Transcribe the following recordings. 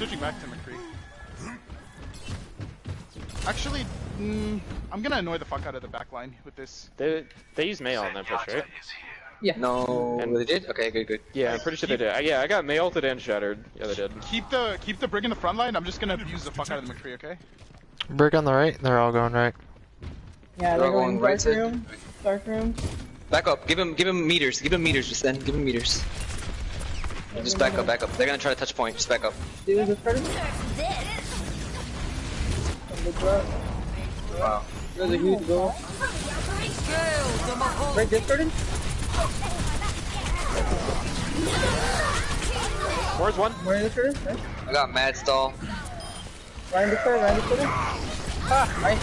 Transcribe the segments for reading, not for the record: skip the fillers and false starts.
switching back to McCree. Actually, I'm gonna annoy the fuck out of the back line with this. They use mail on that push, right? Yeah. No, and they did? Okay, good. Yeah, I'm pretty sure they did. Yeah, I got mail ulted and shattered. Yeah, they did. Keep the Brig in the front line. I'm just gonna abuse the fuck out of the McCree, okay? Brig on the right. They're all going right. Yeah, they're going dark room. Dark room. Back up. Give him meters. Give him meters. Just then. Give him meters. Just back up. Back up. They're gonna try to touch point. Just back up. Dude, this person. Wow. There's a huge goal. Break this curtain. Where's one? Where is this curtain? I got mad stall. Ryan this curtain. Ah, Ryan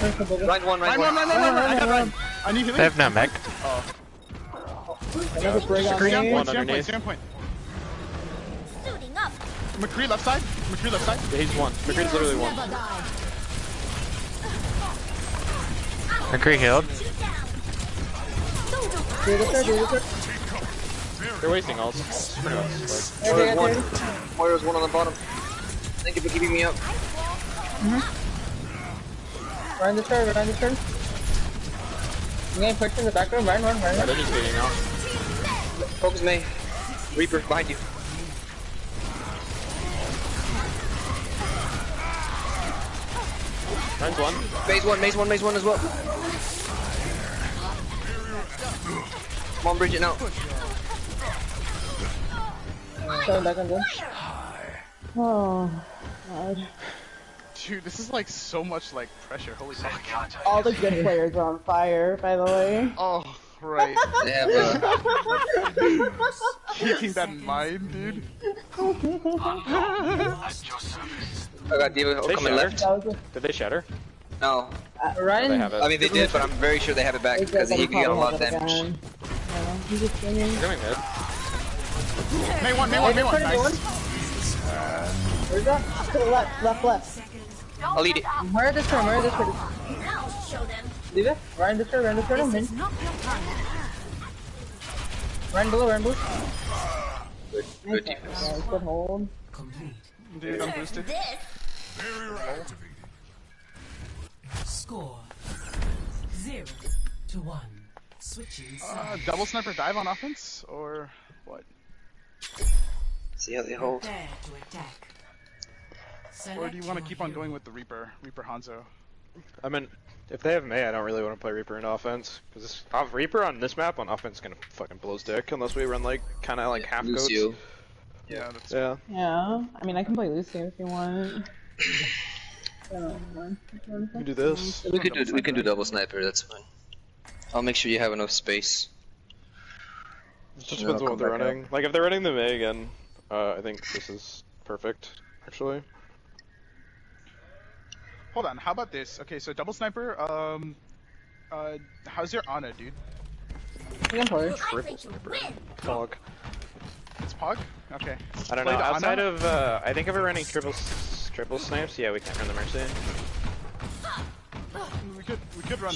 one. I got Ryan. I need healing. They have no mech. Oh. Another break on me. One underneath. Stand point. McCree left side. Yeah, he's one. McCree's literally one. McCree healed. They're wasting ults. Pretty much. Warrior's one on the bottom. Thank you for keeping me up. Ryan this curtain. I'm getting pushed in the back room. Ryan. Yeah, they're just waiting out. Focus May. Reaper behind you. Ryan's one. Maze one as well. Come on, Bridget now. Coming back on them. Oh, God. Dude, this is like so much like pressure. Holy fuck. All the good players are on fire, by the way. Oh, right. They have Keeping that in mind, dude. I got Diva coming left. Did they shatter? No. Ryan? They have it. I mean, they did, but I'm very sure they have it back because he can get a lot of damage. Yeah, he's just swinging. They're going mid. May one. Nice. Where's that? To the left. I'll lead it. Where is this from? Leave it. Ryan this turn. Ryan blue. Good defense. Yeah, good hold. Dude, I'm boosted. Score 0-1. Switching sides. Double sniper dive on offense or what? See how they hold. Prepare to attack. Or do you want to keep on going with the Reaper Hanzo? I mean, if they have May, I don't really want to play Reaper in offense. Because Reaper on this map on offense is going to fucking blow his dick unless we run like, kind of like half goats. Lucio. Yeah, that's Yeah. I mean, I can play Lucio if you want. We can do this. We can do double sniper. That's fine. I'll make sure you have enough space. It just depends on what they're running. Like if they're running the May again, I think this is perfect. Actually. Hold on, how about this? Okay, so double sniper, how's your Ana, dude? You can play. Triple sniper. Fog. It's Pog? Okay. I don't know. Play the Outside Ana? of, I think if we're running triple snipes, yeah, we can't run the Mercy. We could run,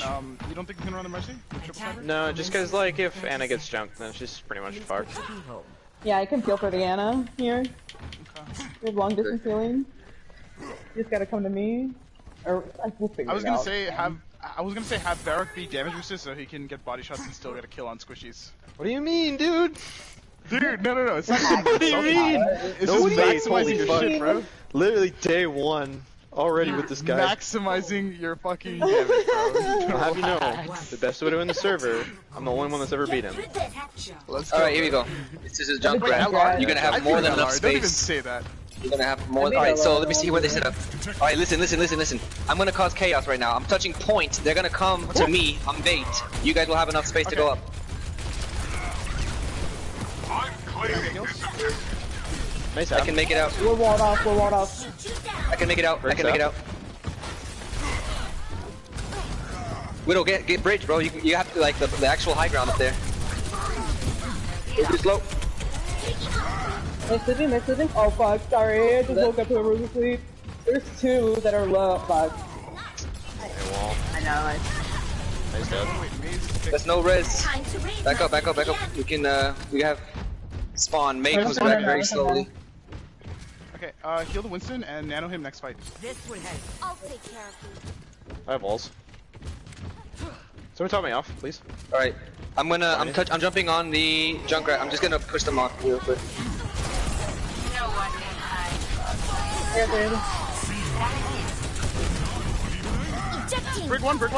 you don't think we can run the Mercy? With triple sniper? No, just because like if Ana gets jumped, then she's pretty much fucked. Yeah, I can feel for the Ana here. Okay. We have long distance healing. You just gotta come to me. Or we'll figure I was it gonna out. say have Barak be damage resist so he can get body shots and still get a kill on squishies. What do you mean, dude? Dude, no, it's not even What do you mean? It's No just way, maximizing holy your fuck. shit, bro. Literally day one already with this guy. Maximizing your fucking damage, bro. I'll have you know, the best widow in the server, I'm the only one that's ever beat him. Let's go. Alright, here we go. This is a jump Wait, grab. LR? You're gonna have more than enough Don't even space. say that. You're gonna have more. Alright, so let me see where they set up. Alright, listen. I'm gonna cause chaos right now. I'm touching point. They're gonna come to me. I'm bait. You guys will have enough space to go up. Nice I can make it out. We're walled off. I can make it out. Widow, get bridge, bro. You have to like the actual high ground up there. Go too slow. They're sleeping. Oh fuck, sorry. I just woke up to a room to sleep. There's two that are low. Fuck. I know. Nice dead. There's no res. Back up. We have spawn. May comes back very slowly. Okay, heal the Winston and nano him next fight. This will help. I'll take care of you. I have walls. Someone top me off, please. All right, I'm jumping on the Junkrat. I'm just gonna push them off real quick. No one can hide. Ejecting. Break one, Down.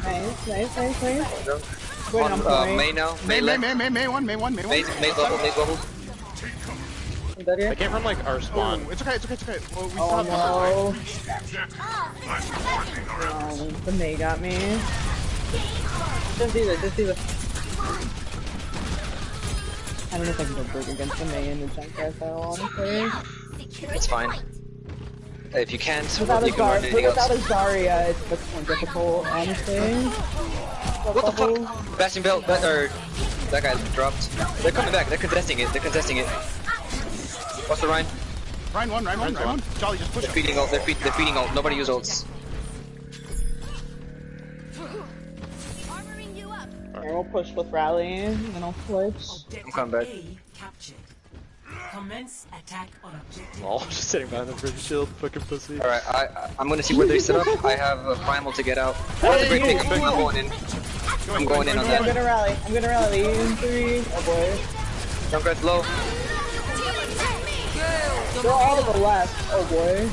Nice. Wait, On May now. May left. May one. May bubble. Is that here? I came from like our spawn. It's okay. Well, we still Oh have no. The May got me. Just do this. I don't know if I can go big against the May and the Junkrat though, honestly. It's fine. If you can't, Without you can run anything without else. a Zarya, it's much more difficult, honestly. What the fuck? Bastion belt, or that guy dropped. They're coming back. They're contesting it. What's the Ryan? Ryan one. Jolly, just push They're him. feeding ult. They're feeding ult. Nobody use ults. Armoring you up. Here, we'll push with Rally, and then I'll switch. Objective coming back. A captured. Commence attack on objective. Oh, just sitting behind them for the shield, fucking pussy. All right, I'm gonna see where they set up. I have a primal to get out. I'm going in. I'm going in on I'm that. gonna rally. In 3. Oh boy. Junkrat's low. They're all to the left. Oh boy.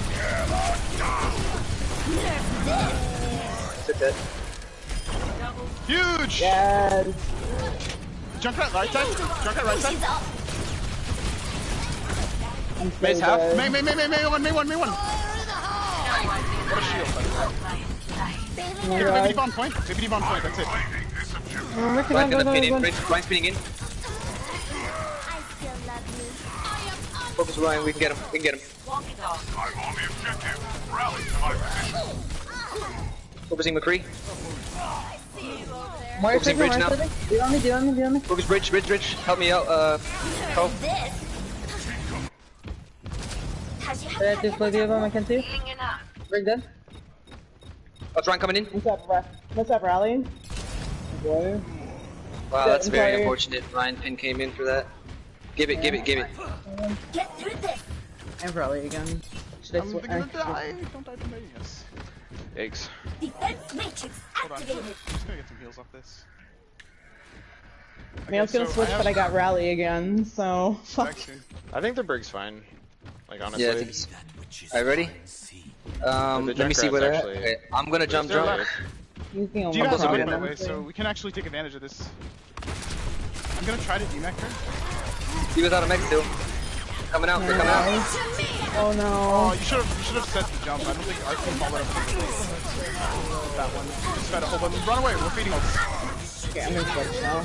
Sit dead. Huge! Yes. Junkrat right side. I'm so May's half. dead. May one. What a shield. Oh my Here, God. maybe deep on point, that's it. Ryan's Ryan's gonna pin in. Ryan's spinning in. I still love you. Focus Ryan. We can get him. Walk it off. Focusing McCree. More Focusing bridge now. Do on me. Focus bridge. Help me out. Cole. This. Has you Did I just play the other one I can see? Bring dead. Oh, Ryan coming in. What's up, Rally? Boy. Wow, that's I'm very sorry. unfortunate. Ryan Pin came in for that. Give it. get through this? And Rally again. Should I I'm switch? gonna die. Don't die to me. Yes. Eggs. Defense matrix Hold on. I'm activated. just gonna get some heals off this. I mean, I was gonna switch, but I got Rally again, so fuck. Back soon. I think the Brig's fine. Like honestly. Yeah, I think it's... Alright, ready? The Let me see where they're at. Junkrat's Okay, I'm gonna jump. They're Jump. left. He's the only Do you have a problem, bit, by the way, honestly. so we can actually take advantage of this. I'm gonna try to demech her. He was out of mech still. Coming out. They're coming out. Oh no. Oh, you should have set the jump. I don't think our team followed up with that one. Just try to hold on. Run away. We're feeding us. Okay, I'm gonna switch now.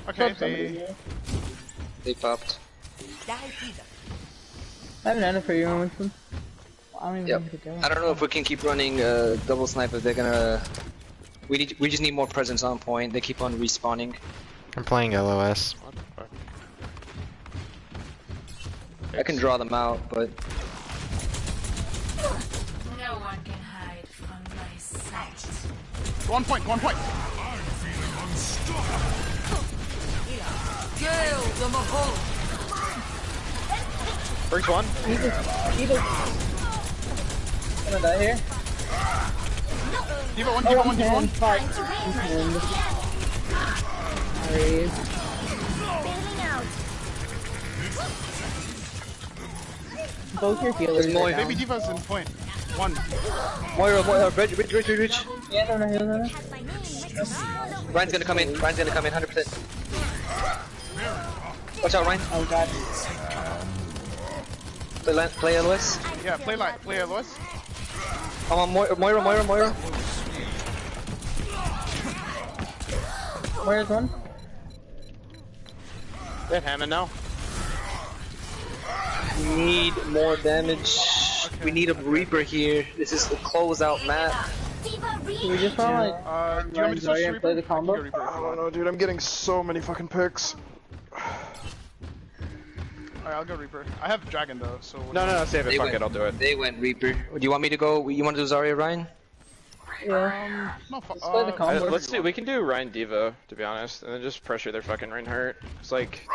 Okay, Hope somebody's they... here. They popped. I have an end for you, Winston. I don't even Yep. know where to go. I don't know if we can keep running double snipe if they're gonna. We just need more presence on point. They keep on respawning. I'm playing LOS. What the fuck? I can draw them out, but No one can hide from my sight. Go on point. Kill the Mahol. Brig's one. Either. Gonna die here? Diva one. Fuck. Sorry. Bailing out. Both your healers There's more. are down. Baby Diva's in point. One. Moira, bridge. Yeah, I don't know who that is. Has my name written all over. Ryan's gonna come in. 100%. Watch out, Ryan. Oh god. Play LOS. Yeah, play Lois. I'm on Moira. Where's one? They have Hammond now. We need more damage. We need a Reaper here. This is the closeout map. Diva Should we Reed. just run like Do you want me to switch to and play the Reaper? I can combo? go Reaper if you I don't want. know, dude. I'm getting so many fucking picks. Alright, I'll go Reaper. I have Dragon though, so... No, save it. Fuck it. I'll do it. They went Reaper. Do you want me to go? You want to do Zarya, Ryan? Yeah. No, Let's play the combo. Let's do. We can do Ryan Diva, to be honest, and then just pressure their fucking Reinhardt. It's like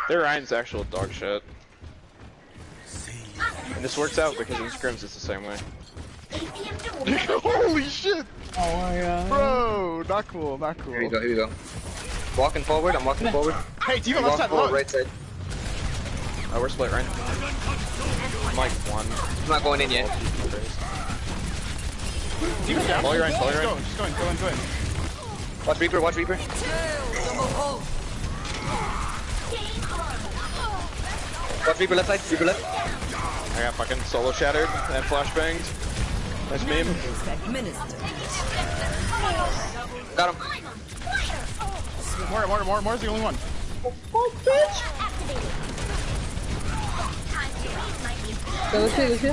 Their Ryan's actual dog shit. And this works out because in scrims it's the same way. Holy shit! Oh my god. Bro, not cool, not cool. Here you go, here you go. Walking forward, I'm walking forward. Hey, Diva, left Walk side, forward, look! right side. Oh, we're split, right? I'm like one. I'm not going in yet. Diva's down. Follow your Ryan, follow your Ryan. Just go in. Watch Reaper, watch Reaper. Watch Reaper left side, Reaper left. I got fucking solo shattered and flashbanged. Nice meme. Got him. More's the only one. So let's see.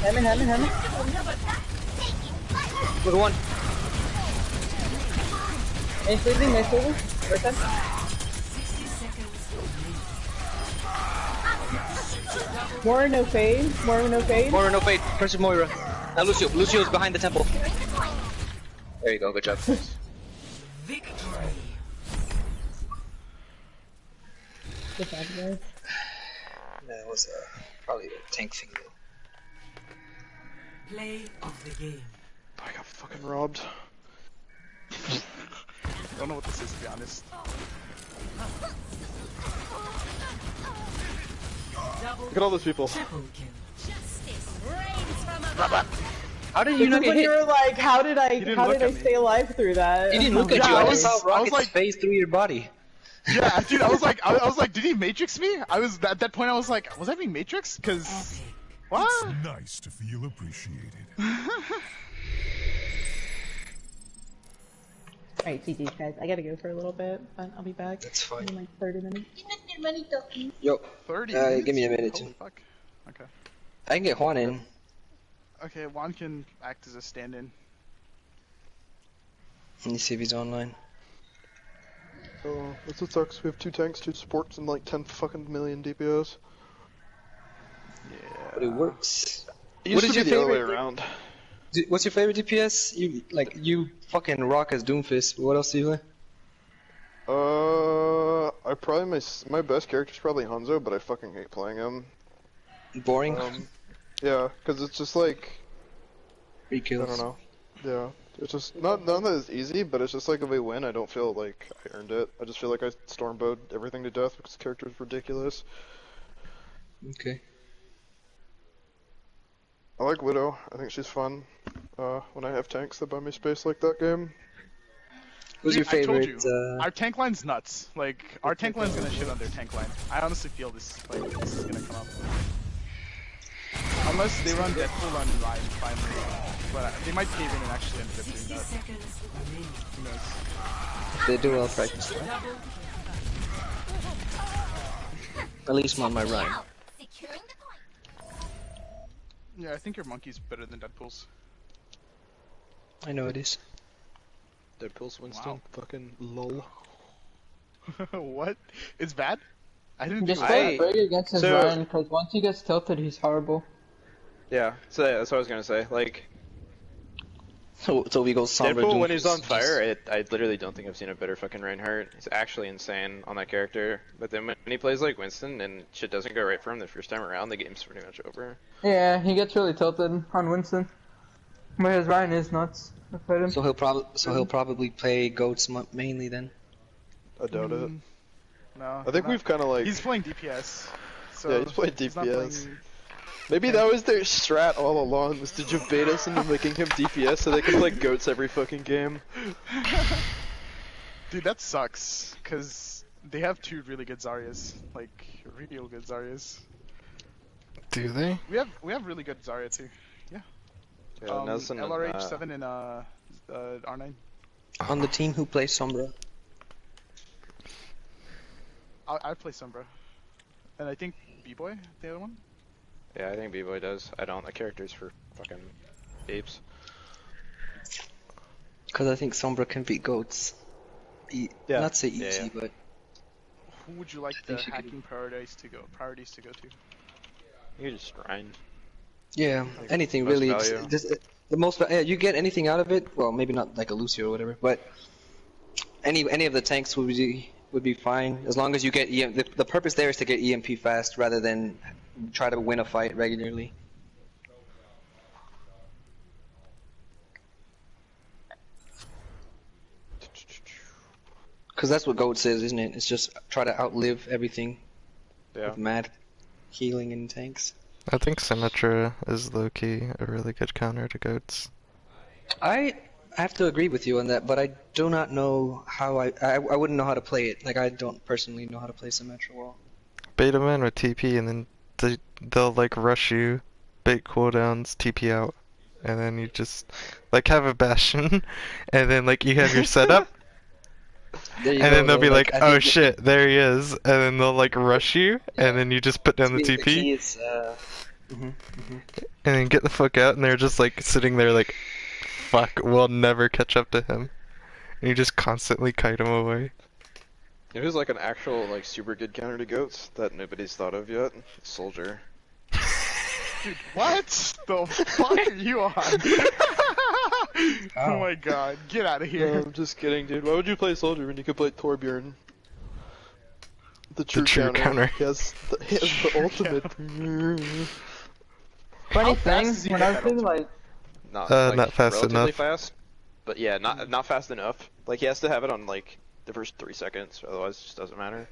Hammer. Look at one. Nice sleeping. Right side. More no fade. Moira, no fade. Pressure Moira. Now Lucio. Lucio's behind the temple. There you go, good job. Victory. Good job, guys. That was probably a tank thing though. Play of the game. I got fucking robbed. Don't know what this is, to be honest. Look at all those people. Triple kill. How did you not get When hit? you were like, how did I didn't look at me. stay alive through that? He didn't look at Yeah, you. I I was- just saw I was rockets like- phase through your body. Yeah, dude, I was like, did he Matrix me? I was, at that point I was like, was I being Matrix? Cause, what? Nice to feel appreciated. Alright, GG's guys. I gotta go for a little bit, but I'll be back. That's fine. In like 30 minutes. Yo, 30 give minutes? me a minute. Holy fuck. Okay. I can get Juan in. Okay, Juan can act as a stand-in. Let me see if he's online. Oh, that's what sucks. We have 2 tanks, 2 supports, and like 10 fucking million DPS. But it works. It What used is to your be the other way favorite? around. What's your favorite DPS? You fucking rock as Doomfist. What else do you play? I probably my best character's probably Hanzo, but I fucking hate playing him. Boring. Yeah, because it's just like 3 I kills. don't know. Yeah, it's just none that it's easy, but it's just like if we win, I don't feel like I earned it. I just feel like I stormbowed everything to death because the character's ridiculous. Okay. I like Widow. I think she's fun. When I have tanks that buy me space like that game. Who's your Dude, I told favorite? you, our tank line's nuts. Like, our tank line's gonna shit on their tank line. I honestly feel this is gonna come up. Unless they run Deadpool on Ryan finally. But they might cave in and actually end up doing 60 that. seconds remaining. Who knows? They do well practice. At least on my run. Securing the point. Yeah, I think your monkey's better than Deadpool's. I know it is. Deadpool's Winston. Wow. Fucking lol. What? It's bad? I didn't Just think play it was Brady against his So- Ryan, because once he gets tilted, he's horrible. Yeah, so that's what I was gonna say. Like So we go Sombra Deadpool when he's Doomfist. on fire, I literally don't think I've seen a better fucking Reinhardt. He's actually insane on that character. But then when he plays like Winston and shit doesn't go right for him the first time around, the game's pretty much over. Yeah, he gets really tilted on Winston. But his Ryan is nuts. I played him. So he'll probably play goats mainly then. I doubt it. No. I think we've kind of like He's playing DPS. So Yeah, he's playing not DPS. playing- maybe that was their strat all along, was to just bait us into making him DPS so they can play goats every fucking game. Dude, that sucks. Cause they have 2 really good Zaryas. Like, real good Zaryas. Do they? We have really good Zarya too. Yeah, Nelson and, LRH7 and R9. On the team who plays Sombra. I play Sombra. And I think B-Boy, the other one? Yeah, I think B-Boy does. I don't. The character's for fucking apes. Because I think Sombra can beat goats. Yeah. Not say Yeah, easy, yeah. but Who would you like the think she could hacking priorities to go to? You just Ryan. Yeah, anything most really. value. Just, the most yeah, you get anything out of it. Well, maybe not like a Lucio or whatever, but any of the tanks would be fine as long as you get the purpose there is to get EMP fast rather than try to win a fight regularly. Because that's what Goat says, isn't it? It's just try to outlive everything Yeah. with mad healing and tanks. I think Symmetra is low-key a really good counter to goats. I have to agree with you on that, but I do not know how I wouldn't know how to play it. Like I don't personally know how to play Symmetra well. Bait them in with TP and then they'll like rush you, bait cooldowns, TP out, and then you just like have a Bastion, and then like you have your setup, There you and go, then they'll though. be like, I oh think shit, there he is, and then they'll like rush you, and then you just put down the the TP, key is, and then get the fuck out, and they're just like sitting there like, fuck, we'll never catch up to him, and you just constantly kite him away. It was like an actual like super good counter to goats that nobody's thought of yet. Soldier. Dude, what the fuck are you on? Oh my god, get out of here. No, I'm just kidding, dude. Why would you play Soldier when you could play Torbjorn? The true counter. He has the ultimate. Funny fast thing, is he when get I was that thinking ultimate? like, Not fast relatively enough. fast, but yeah, not fast enough. Like he has to have it on like the first 3 seconds, otherwise it just doesn't matter.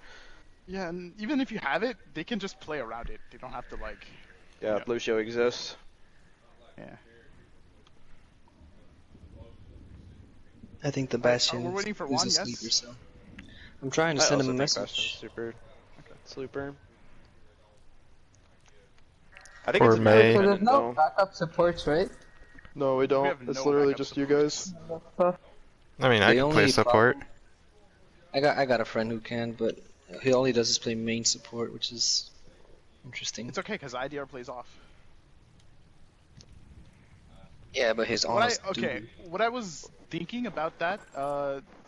Yeah, and even if you have it, they can just play around it. They don't have to like. Yeah, Lucio exists. Yeah. I think the Bastion we're waiting for is Juan, a yes? sleeper, so I'm trying to send him a message. Super. Sleeper. I think Or it's a May. so matter there's no though. backup supports, right? No, we don't. have It's no literally backup just you supports. guys. I mean, I The can play only support. I got a friend who can, but he all he does is play main support, which is interesting. It's okay because IDR plays off. Yeah, but his What honest what I was thinking about that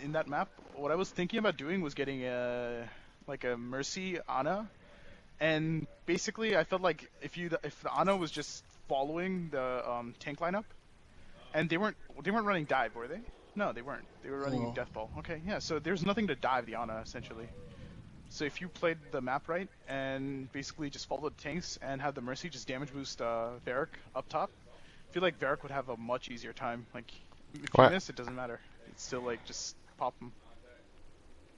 in that map, what I was thinking about doing was getting like a Mercy Ana, and basically I felt like if the Ana was just following the tank lineup, and they weren't running dive, were they? No, they weren't. They were running No. Death Ball. Okay, yeah. So there's nothing to dive the Ana essentially. So if you played the map right and basically just followed the tanks and had the Mercy just damage boost Varric up top, I feel like Varric would have a much easier time. Like if you What? miss, it doesn't matter. It's still like just pop him.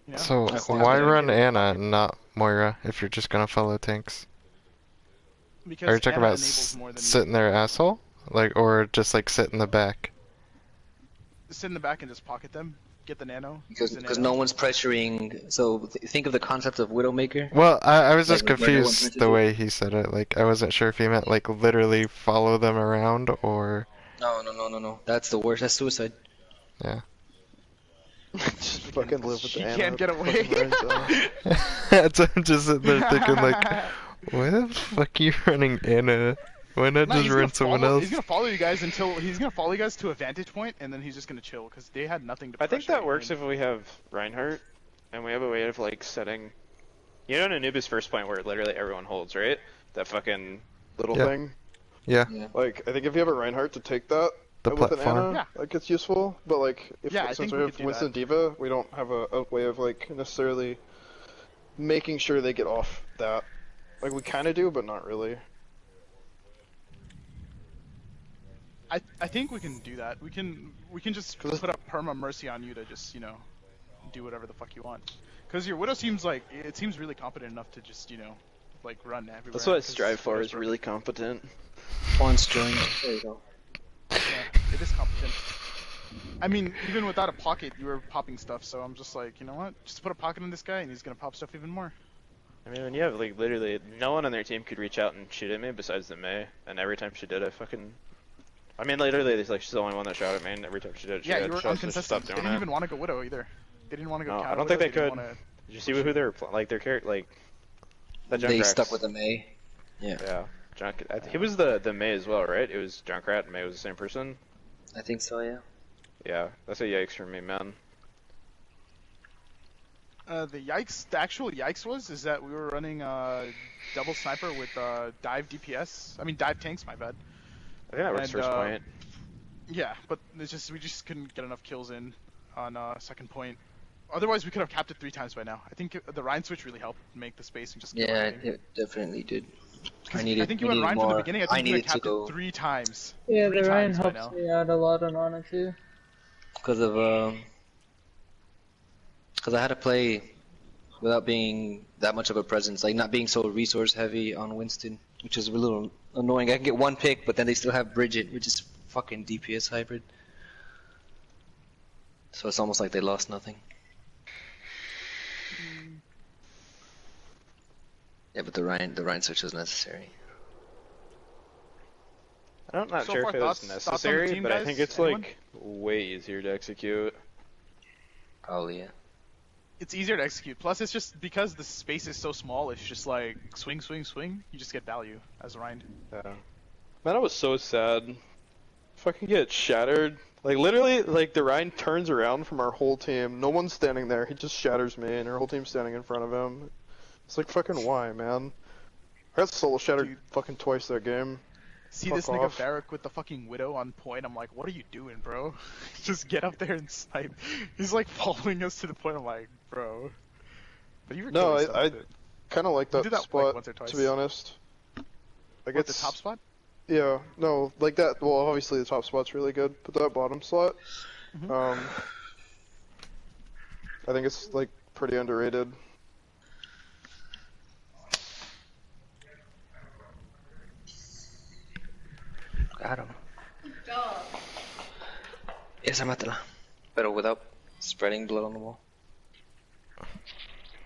You know? So Just why get run it in Ana pocket. and not Moira if you're just gonna follow tanks? Because Are you talking Ana about enables more than sit in their asshole? Like, or just like sit in the back? sit in the back and just pocket them. Get the nano. because use the because nano. no one's pressuring. So think of the concept of Widowmaker. Well, I was just Like, where no one's confused meant to the do. way he said it. Like, I wasn't sure if he meant like literally follow them around or No. That's the worst. That's suicide. yeah. Just fucking live with the He Ana. can't get away. So I'm just sitting there thinking like, why the fuck are you running Ana? Why not No, just he's run gonna someone follow, else? He's gonna follow you guys until he's gonna follow you guys to a vantage point, and then he's just gonna chill because they had nothing to. I think pressure that works and- if we have Reinhardt, and we have a way of like setting. You know, in Anubis' first point where literally everyone holds, right? That fucking little Yeah. thing. Yeah, Like, I think if you have a Reinhardt to take that the with an platform. Ana, Yeah. like it's useful. But like, if Yeah, I since think we we have could do Winston that. Diva, we don't have a way of like necessarily making sure they get off that. Like we kind of do, but not really. I think we can do that. We can just put up perma mercy on you to just do whatever the fuck you want. Because your Widow seems really competent enough to just like run everywhere. That's what I 'cause strive for. Widow's Is really competent. Once joined. There you go. Yeah, it is competent. I mean, even without a pocket, you were popping stuff. So I'm just like, you know what? Just put a pocket on this guy, and he's gonna pop stuff even more. I mean, when you have like literally no one on their team could reach out and shoot at me besides the May, and every time she did, I mean, literally, it's like she's the only one that shot at me, and every time she did, she Yeah, had you were shots, so she inconsistent. stopped They doing didn't it. even want to go Widow either. They didn't want to go. No, counter I don't Widow, think they didn't could. wanna- Did you see who they were like their character like? That They Junkrat. stuck with the May. Yeah, Yeah, he was the May as well, right? It was Junkrat and May was the same person. I think so. Yeah. Yeah, that's a yikes for me, man. The actual yikes is that we were running double sniper with dive DPS. I mean dive tanks, my bad. I think that works And, first point. Yeah, but it's just we just couldn't get enough kills in on second point. Otherwise, we could have capped it 3 times by now. I think the Rhine switch really helped make the space and just kill Yeah, everything. it definitely did. I think you had Rhine from the beginning. I think you had capped it 3 times. Yeah, 3 the Ryan times by helps now. me out a lot on Ana too. Because of because I had to play without being that much of a presence, like not being so resource heavy on Winston, which is a little annoying. I can get 1 pick, but then they still have Bridget, which is fucking DPS hybrid. So it's almost like they lost nothing. Yeah, but the Rhine switch was necessary. I'm not So sure far, if it was thoughts on the necessary, team, but I guys? think it's Anyone? like way easier to execute. Probably, yeah. It's easier to execute. Plus, it's just because the space is so small. It's just like swing, swing, swing. You just get value as Rhine. Yeah. Man, I was so sad. Fucking get shattered. Like literally, like the Rhine turns around from our whole team. No one's standing there. He just shatters me, and our whole team's standing in front of him. It's like fucking why, man? I got solo shattered Dude. fucking twice that game. See Fuck this nigga off. Varric with the fucking Widow on point. I'm like, what are you doing, bro? Just get up there and snipe. He's like following us to the point. I'm like, bro. But you were No, killing stuff I with it. kind of like You that did that, like, spot, once or twice. to be honest. Like What, it's the top spot? Yeah, no, like that. Well, obviously the top spot's really good, but that bottom slot, Mhm. I think it's like pretty underrated. Got him. Esa mátala. Pero without spreading blood on the wall.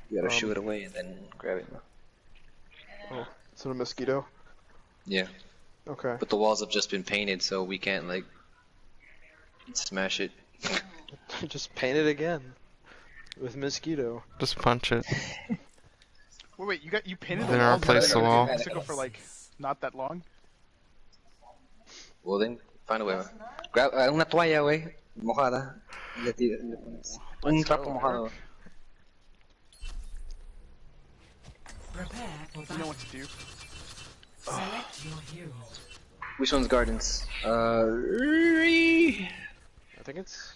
You gotta shoo it away and then grab it. Oh, is it a mosquito? Yeah. Okay. But the walls have just been painted, so we can't like smash it. Just paint it again with mosquito. Just punch it. Wait, you painted the Then walls replace the wall. Mexico for like not that long. Well then, find a way. Grab una toalla, güey, mojada. Le pones un Let's go, trapo mojado. Prepare for You know battle. what to do. Select your hero. Which one's gardens? I think it's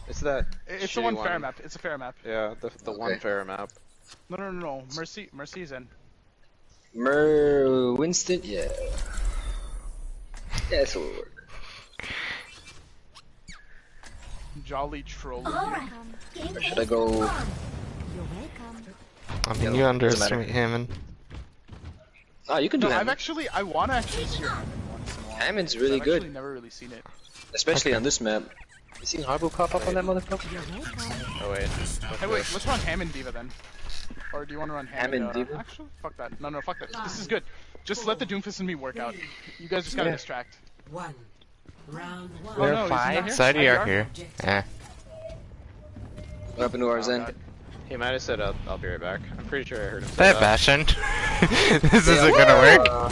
it's that. It's the shitty one fair map. It's a fair map. Yeah, the one Okay. fair map. No. Mercy is in. Winston, yeah. Yeah, this will work. All TheJollyTrolly2's. right. Or should I go? You're welcome. I mean, Yeah, you doesn't underestimate matter. Hammond. Oh, you can do No, that. I want to actually see Hammond once in a while. Hammond's 'cause really I've good. actually never really seen it. Especially Okay. on this map. You seen Harbo pop up on that motherfucker? You're welcome. Oh wait. Hey, wait, let's run Hammond Diva then. Or do you want to run Hammond? Hammond Diva? Actually, fuck that. No, fuck that. This is good. Just let the Doomfist and me work out. You guys just gotta Yeah. distract. One. Round one. Oh, no, he's not here? Side IDR? ER here. Eh. What happened to our Zen? God. He might have said I'll be right back. I'm pretty sure I heard him say That that. Bastion. This isn't gonna work.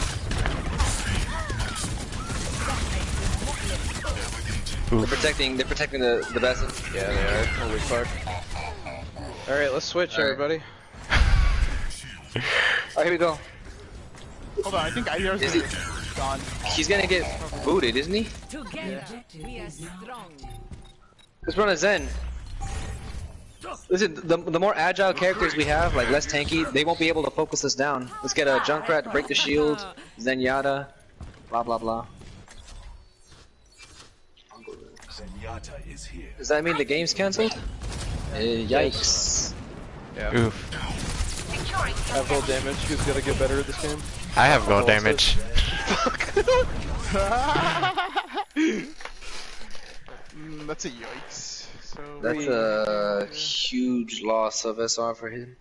They're protecting the bastion. Yeah, they are. Holy fuck. Alright, let's switch, Alright. everybody. Alright, here we go. Hold on, I think IDR's Is gonna he- be gone. He's gonna get booted, isn't he? Together, we are strong. Let's run a Zen. Listen, the more agile characters we have, like less tanky, they won't be able to focus us down. Let's get a Junkrat, break the shield, Zenyatta, blah blah blah. Zenyatta is here. Does that mean the game's cancelled? Yikes. Yeah. Oof. I have gold damage. Who's gonna get better at this game? I have gold Oh, what's damage. That's a yikes. So That's a huge loss of SR for him.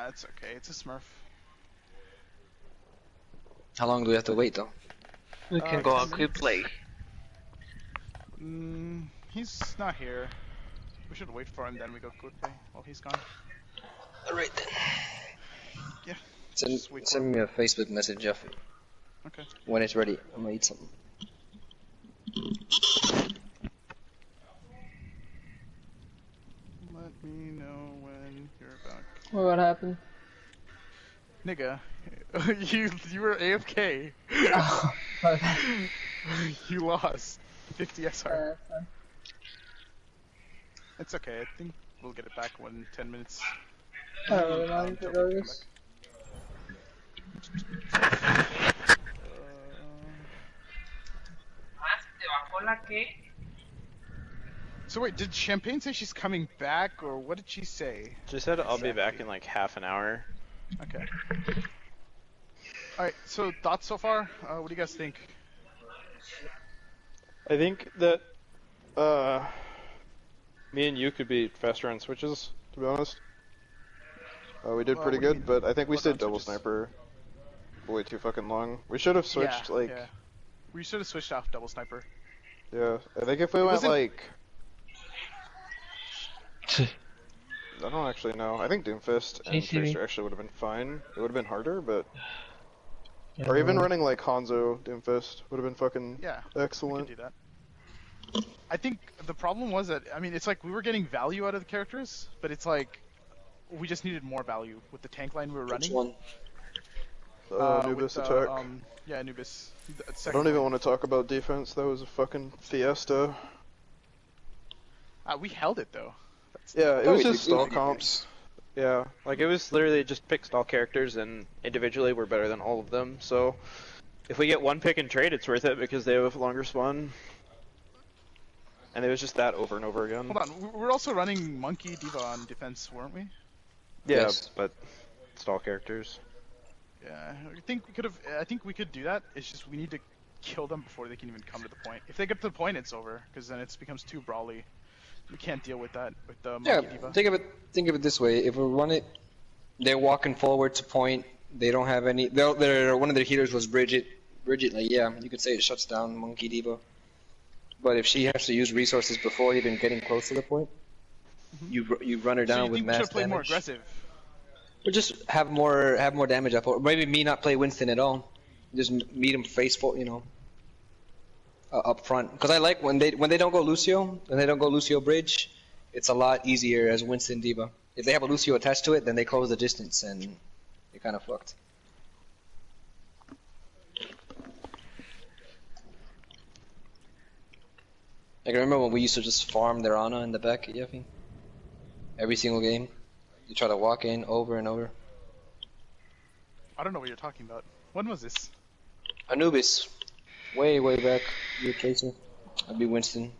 it's okay. It's a Smurf. How long do we have to wait though? We can go on quick play. He's not here. We should wait for him, then we go quick play while he's gone. Alright then. Yeah. Send, Just wait for send him. me a Facebook message, Jeff. Okay. When it's ready, I'm gonna eat something. Let me know when you're back. What happened? Nigga, you were AFK. Oh, my bad. You lost 50 SR. Fine. It's okay. I think we'll get it back in 10 minutes. I don't really mind Until if it they come goes. back. So wait, did Champagne say she's coming back, or what did she say? She said I'll be back in like half an hour. Okay. Alright, so thoughts so far? What do you guys think? I think that me and you could be faster on switches, to be honest. We did Well, pretty what do you good, mean? but I think we What stayed on double switches? sniper way too fucking long. We should have switched Yeah. We should have switched off double sniper. yeah. I think if we went wasn't- like I don't actually know. I think Doomfist and JCB. Tracer actually would have been fine. It would have been harder, but or even running like Hanzo Doomfist would have been fucking Yeah, we excellent. could do that. I think the problem was that, I mean, it's like we were getting value out of the characters, but it's like we just needed more value with the tank line we were Which running. one? Anubis with, attack. Yeah, Anubis. I don't even want to talk about defense. That was a fucking fiesta. We held it though. Yeah, it Oh, was we just did- we stall did comps. Yeah, like it was literally just pick stall characters, and individually we're better than all of them. So if we get one pick and trade, it's worth it because they have a longer spawn. And it was just that over and over again. Hold on, we're also running Monkey Diva on defense, weren't we? Yeah, Yes. but stall characters. Yeah, I think we could have. I think we could do that. It's just we need to kill them before they can even come to the point. If they get to the point, it's over, because then it becomes too brawly. We can't deal with that with the Yeah, Monkey Diva. think of it this way. If we run it, they're walking forward to point. They don't have any. They're one of their healers was Bridget. Bridget, like yeah, you could say it shuts down Monkey Diva. But if she has to use resources before even getting close to the point, you run her So down you with think we mass should play more damage. aggressive? Or just have more damage up. Or maybe me not play Winston at all. Just meet him face full, up front. Because I like when they don't go Lucio, when they don't go Lucio Bridge, it's a lot easier as Winston Diva. If they have a Lucio attached to it, then they close the distance and you're kind of fucked. Like I remember when we used to just farm their Ana in the back, Yeffy. Every single game, you try to walk in over and over. I don't know what you're talking about. When was this? Anubis, way back, you were Tracer. I'd be Winston.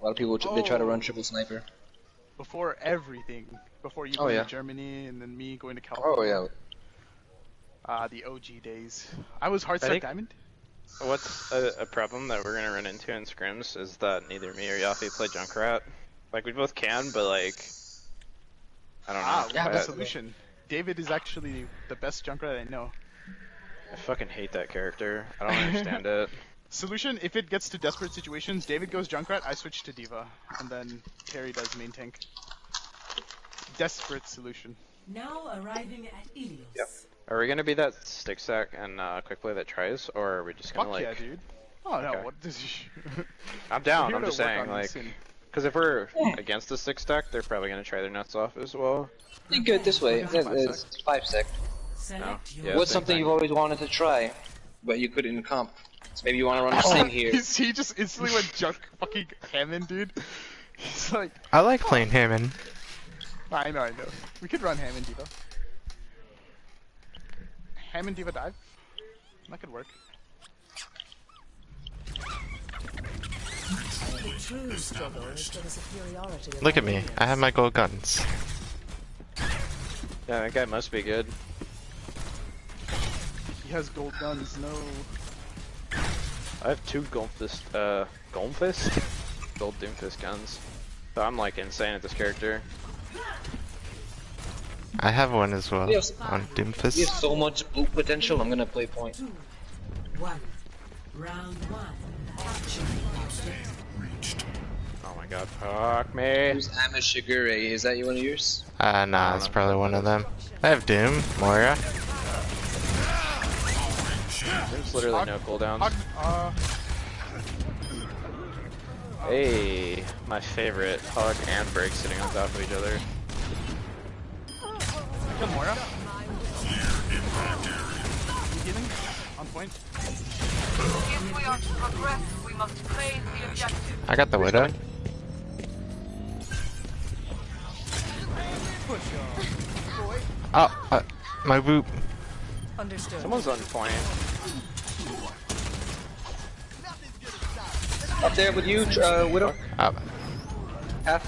A lot of people they try to run triple sniper. Before everything. Before you Oh, going yeah. to Germany and then me going to California. Oh yeah. The OG days. I was hard I set think- diamond. What's a problem that we're gonna run into in scrims is that neither me or Yafi play Junkrat. Like we both can, but like I don't know. We have a but- solution. David is actually the best Junkrat I know. I fucking hate that character. I don't understand it. Solution, if it gets to desperate situations, David goes Junkrat, I switch to Diva. And then Terry does main tank. Desperate solution. Now arriving at Ilios. Yep. Are we gonna be that stick stack and quick play that tries, or are we just gonna Fuck like? yeah, dude. Oh no, Okay. what does I'm We're down. here I'm to just work saying, on like, Sin. because if we're against the stick stack, they're probably gonna try their nuts off as well. Think of it this way. It's 5 sec. Select No. your Yeah, What's same something thing. you've always wanted to try, but you couldn't in comp? So maybe you want to run a Sing here. He just instantly went junk fucking Hammond, dude. He's like, I like playing Hammond. I know. We could run Hammond Diva. Hammond Diva dive? That could work. The true struggle is for the superiority of Look at our me. units. I have my gold guns. Yeah, that guy must be good. He has gold guns, no. I have 2 Goldfist, Gold Doomfist guns. So I'm like insane at this character. I have one as well Yes. on We have Doomfist. so much boot potential. I'm gonna play point. 2, 1. Round 1. Action. Oh my god, fuck me. Who's Amashigure? Is that one of yours? Nah, it's probably one of them. I have Doom, Moira. There's literally no cooldowns. Hey, my favorite. Hog and Break sitting on top of each other. Kill Moira. point. If we are to progress, we must claim the objective. I got the Widow. Oh, my boop. Understood. Someone's on point. Up there with you, Widow. Up. Half.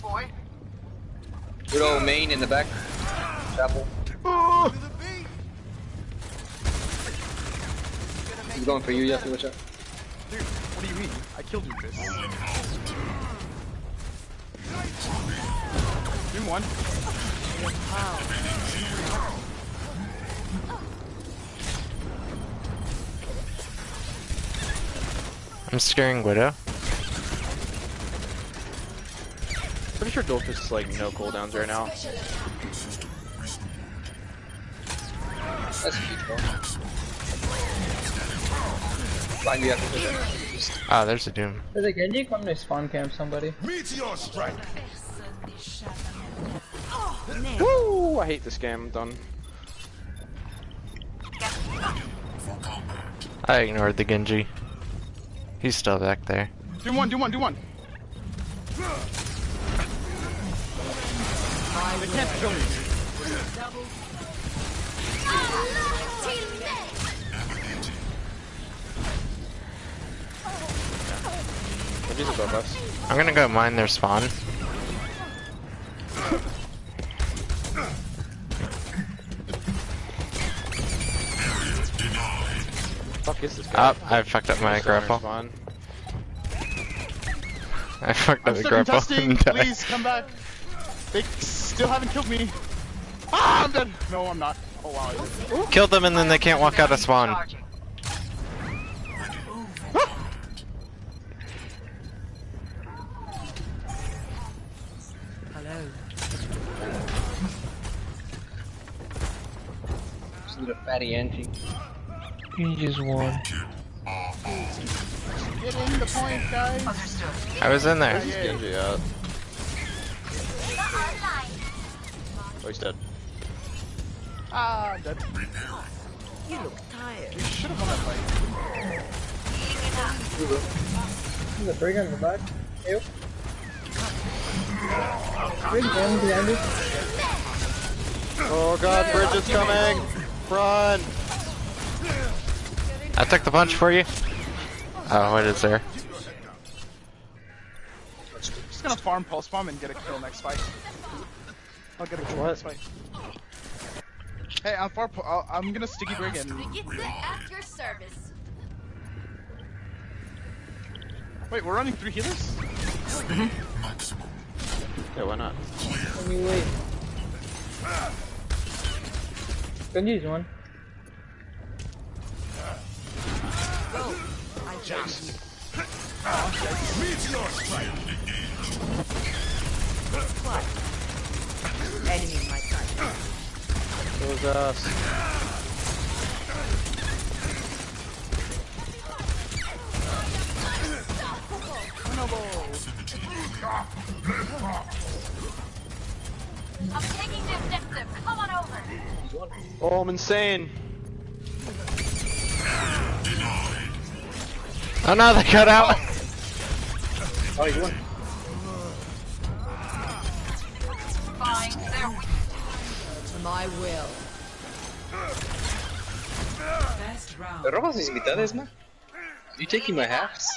Boy. Widow main in the back. Chapel. He's going for you, you have to watch out. Dude, what do you mean? I killed you, Chris. Do one. I'm scaring Widow. Pretty sure Dolphus is like no cooldowns right now. That's a huge ball. Fine, you have to push it. Ah, there's a Doom. There's a Genji come to spawn camp somebody. Meteor strike. Woo! I hate this game. I'm done. I ignored the Genji. He's still back there. Do one, do one, do one. They can't kill me. Genji's above us. I'm gonna go mine their spawn. Fuck is this guy? Up, I fucked up my Still on our grapple. spawn. I fucked I'm up the stuck grapple. contesting. Please come back. They still haven't killed me. Ah, I'm dead. No, I'm not. Oh wow. I did. Kill them and then they can't walk out of spawn. Hello. Just need a fatty Angie. You just won. Get in the point, guys. I was in there. Where's Genji at? Oh, he's dead. Ah, I'm dead. You look tired. We should have won that fight. There's a trigger in the back. Ew. Bring him behind us. Oh god, bridge is coming! Run! I took the punch for you. Oh, what is there? Just gonna farm pulse bomb and get a kill next fight. I'll get a kill next fight. Hey, I'm gonna sticky break in. At your service. Wait, we're running 3 healers? Yeah, why not? Let me wait. Genji's one. I just. Meteor strike. What? Enemy in my sight. It was us. I'm taking the objective. Come on over. Oh, I'm insane. Oh no, they cut out. Oh, he's one. Fine. There we To my will. First round. ¿Me robas mis mitades, man? You taking my halves?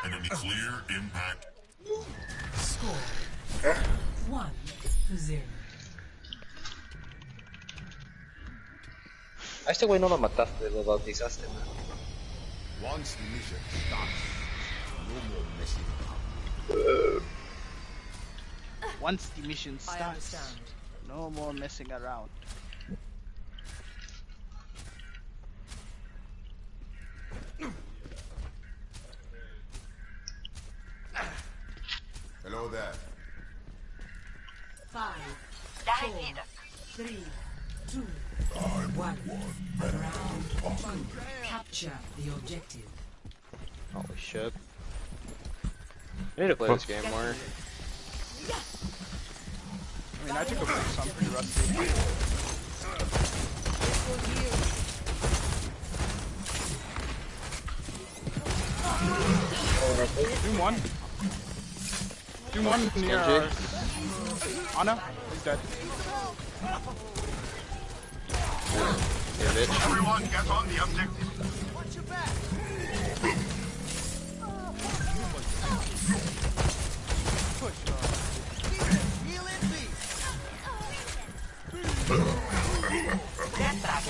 Enemy clear. Impact. Score 1-0. A este güey no lo mataste, lo bautizaste, man. Once the mission starts, no more messing around. Once the mission I starts, understand. no more messing around. Hello there. 5, Dai 4, vida. 3, 2, 1. Round 2. Capture the objective. Holy shit. I need to play this game more. I mean, I took a break, so I'm pretty rusty. Doom one. Doom one near Ana. He's dead. Yeah, bitch. Everyone get on the objective. Get back.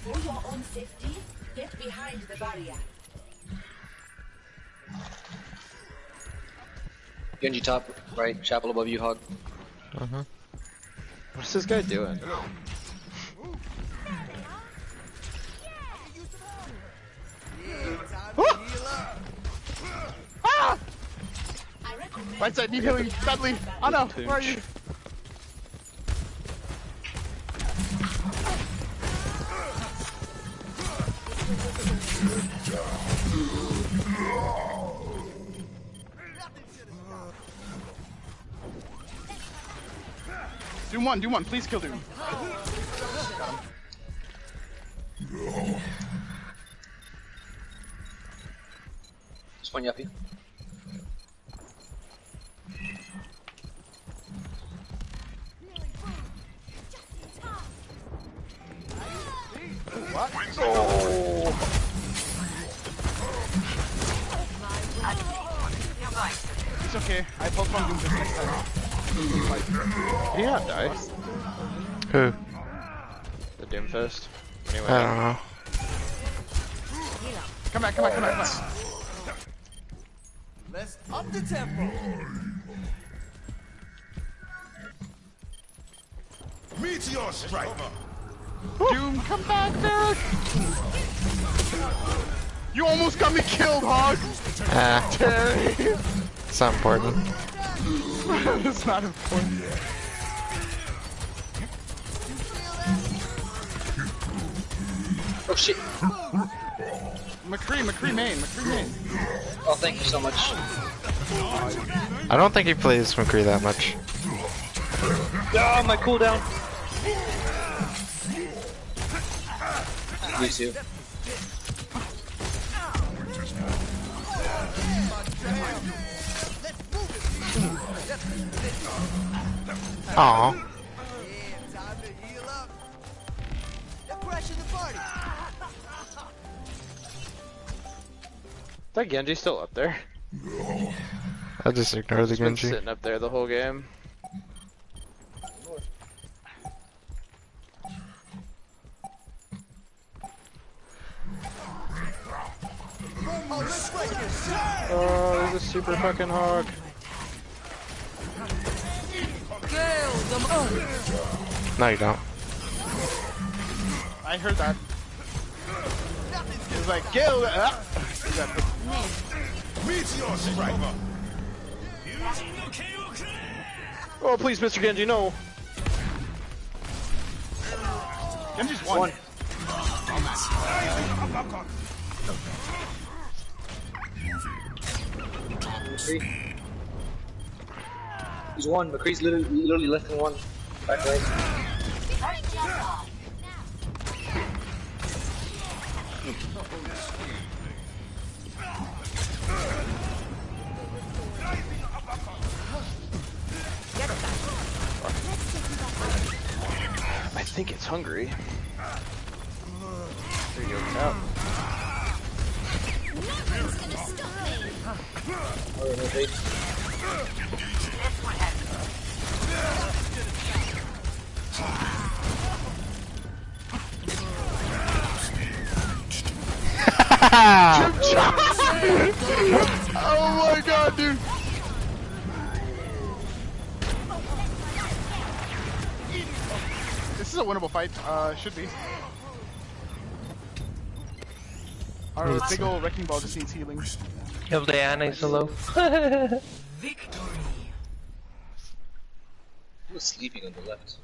For your own safety, get behind the barrier. Genji top, right, chapel above you, Hog. What's this guy doing? Ah! Right side, need healing badly. Ana, where are you? Doom one, please kill Doom. Got him. Just one yuppie. What? Oh. It's okay. I postponed Doom this next time. Did he not die? Who? The Doomfist. Anyway. I don't know. Come back. Let's up the tempo. Meteor strike. Doom, come back, Derek! You almost got me killed, Hog! Terry! It's not important. It's not important. Oh shit! McCree main. Oh, thank you so much. I don't think he plays McCree that much. Oh, my cooldown! You too. Aww. Is that Genji still up there? I just ignore the He's been Genji. sitting up there the whole game. Oh, there's a super fucking hog. No, you don't. I heard that. He was like, kill that! Meteor strike. Oh, please, Mr. Genji, no. Genji's one. He's one. McCree's literally less than one. Back right. I think it's hungry. There you go, out. Oh my god, dude! This is a winnable fight. Should be. Our big ol' wrecking ball just needs healing. Kill Diana is low. Victory. He was sleeping on the left.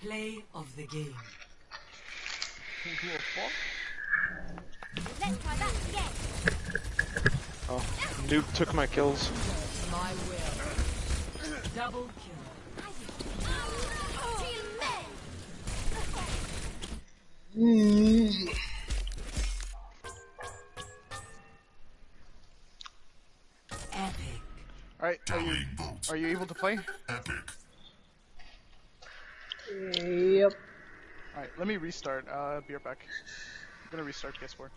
Play of the game. Let's try that again. Oh, Duke took my kills. My will. Double kill. Epic. Alright, are you able to play? Yep. Alright, let me restart. Be right back. I'm gonna restart PS4.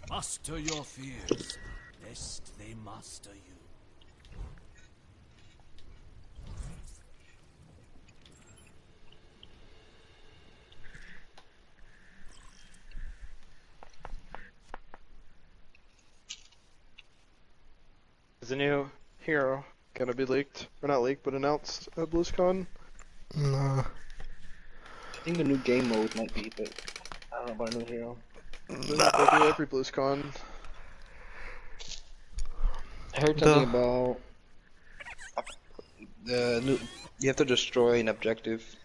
Master your fears, lest they master you. Is a new hero gonna be leaked? Or not leaked, but announced at BlizzCon? No. I think a new game mode might be, but I don't know about a new hero. They do every BlizzCon. I heard something about the new. You have to destroy an objective.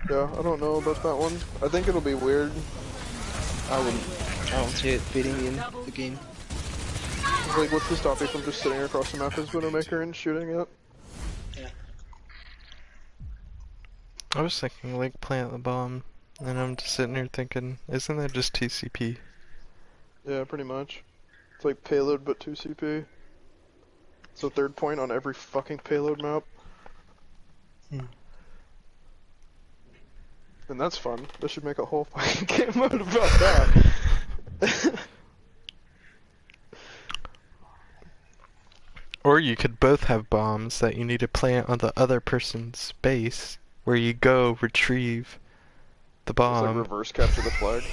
Yeah, I don't know about that one. I think it'll be weird. I don't see it fitting in the game. Like, what's to stop you from just sitting across the map as Widowmaker and shooting it? Yeah. I was thinking like plant the bomb, and I'm just sitting here thinking, isn't that just TCP? Yeah, pretty much. It's like payload but 2CP. It's a third point on every fucking payload map. And that's fun. They should make a whole fucking game mode about that. Or you could both have bombs that you need to plant on the other person's base, where you go retrieve the It's like bomb. reverse capture the flag.